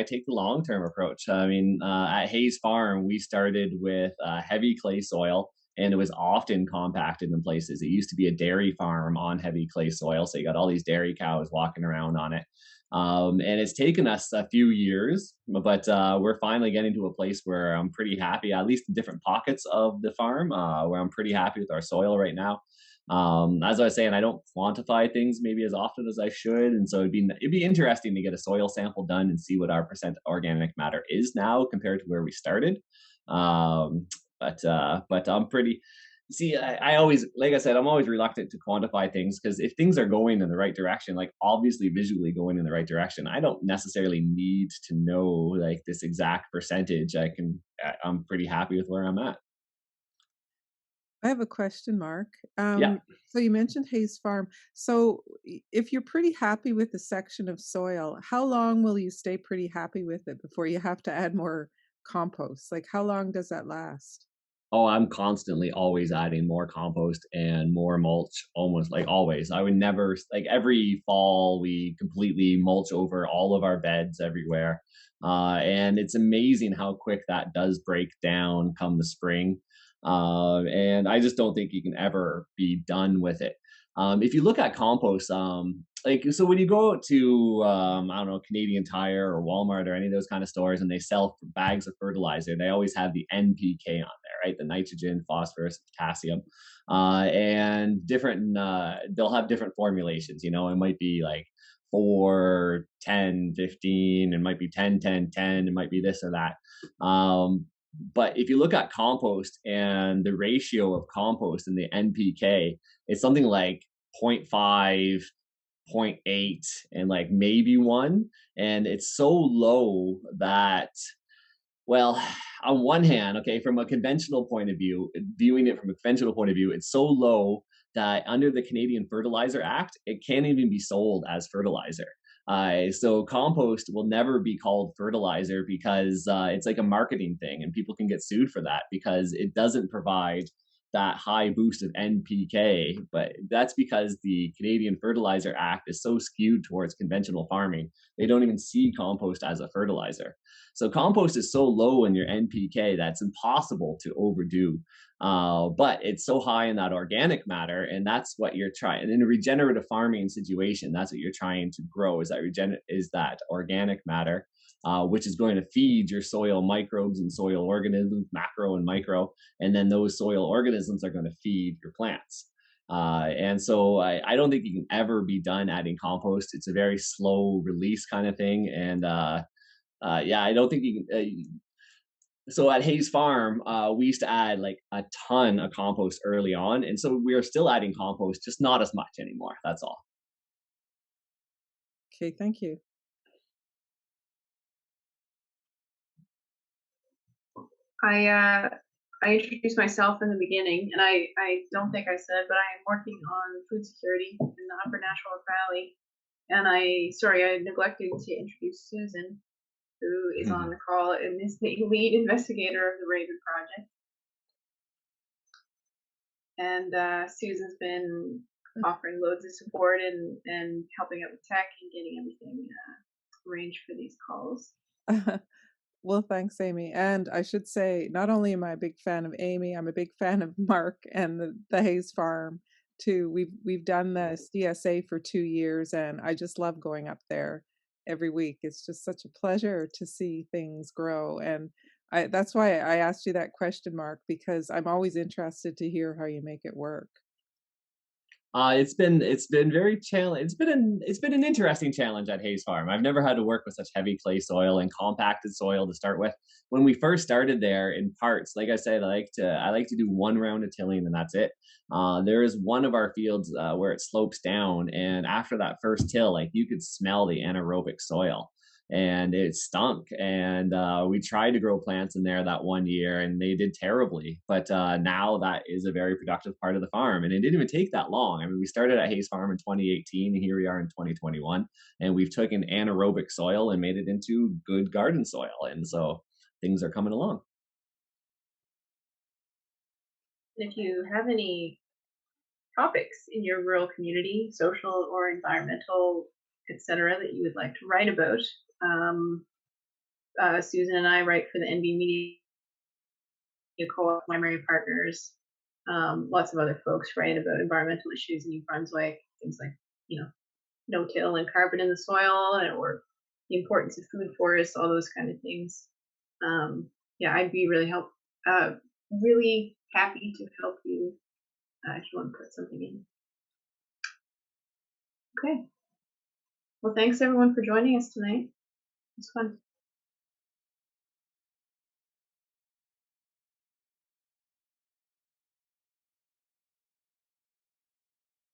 take the long term approach. I mean, at Hayes Farm, we started with heavy clay soil. And it was often compacted in places. It used to be a dairy farm on heavy clay soil. So you got all these dairy cows walking around on it. And it's taken us a few years, but we're finally getting to a place where I'm pretty happy, at least in different pockets of the farm, where I'm pretty happy with our soil right now. As I was saying, I don't quantify things maybe as often as I should, and so it'd be interesting to get a soil sample done and see what our percent organic matter is now compared to where we started. Um, but I'm pretty. See, I always, like I said, I'm always reluctant to quantify things because if things are going in the right direction, like obviously visually going in the right direction, I don't necessarily need to know like this exact percentage. I'm pretty happy with where I'm at. I have a question, Mark. Yeah. So you mentioned Hayes Farm. So if you're pretty happy with the section of soil, how long will you stay pretty happy with it before you have to add more compost? Like how long does that last? Oh, I'm constantly always adding more compost and more mulch, almost like always. I would never, like every fall, we completely mulch over all of our beds everywhere. And it's amazing how quick that does break down come the spring. And I just don't think you can ever be done with it. If you look at compost, like so when you go to I don't know, Canadian Tire or Walmart or any of those kind of stores and they sell bags of fertilizer, they always have the NPK on there, right? The nitrogen, phosphorus, potassium, and different. They'll have different formulations. You know, it might be like 4, 10, 15. It might be 10, 10, 10. It might be this or that. But if you look at compost and the ratio of compost and the NPK, it's something like zero point 0.5, zero point 0.8, and like maybe 1. And it's so low that, well, on one hand, okay, from a conventional point of view, viewing it from a conventional point of view, it's so low that under the Canadian Fertilizer Act, it can't even be sold as fertilizer. So compost will never be called fertilizer because it's like a marketing thing, and people can get sued for that because it doesn't provide that high boost of NPK. But that's because the Canadian Fertilizer Act is so skewed towards conventional farming, they don't even see compost as a fertilizer. So compost is so low in your NPK that's impossible to overdo. But it's so high in that organic matter, and that's what you're trying. And in a regenerative farming situation, that's what you're trying to grow is that organic matter, which is going to feed your soil microbes and soil organisms, macro and micro, and then those soil organisms are going to feed your plants. And so I don't think you can ever be done adding compost. It's a very slow release kind of thing, and yeah, I don't think you can. So at Hayes Farm, we used to add like a ton of compost early on, and so we are still adding compost, just not as much anymore. That's all. Okay, thank you. I introduced myself in the beginning, and I don't think I said, but I am working on food security in the Upper Nashua Valley. And I neglected to introduce Susan, who is on the call and is the lead investigator of the Raven Project. And Susan's been offering loads of support and helping out with tech and getting everything arranged for these calls. Well, thanks, Amy. And I should say, not only am I a big fan of Amy, I'm a big fan of Mark and the Hayes Farm too. We've done the CSA for 2 years, and I just love going up there every week. It's just such a pleasure to see things grow. And that's why I asked you that question, Mark, because I'm always interested to hear how you make it work. It's been very challenge. It's been an interesting challenge at Hayes Farm. I've never had to work with such heavy clay soil and compacted soil to start with. When we first started there in parts, like I said, I like to do one round of tilling and that's it. There is one of our fields where it slopes down, and after that first till, like you could smell the anaerobic soil. and it stunk. And we tried to grow plants in there that one year, and they did terribly. But now that is a very productive part of the farm, and it didn't even take that long. I mean, we started at Hayes Farm in 2018, and here we are in 2021, and we've taken anaerobic soil and made it into good garden soil, and so things are coming along. If you have any topics in your rural community, social or environmental, etc., that you would like to write about, Susan and I write for the NB Media Co-op, primary partners. Lots of other folks write about environmental issues in New Brunswick, things like, no-till and carbon in the soil, or the importance of food forests, all those kind of things. I'd be really happy to help you if you want to put something in. Okay. Well, thanks everyone for joining us tonight. It was fun.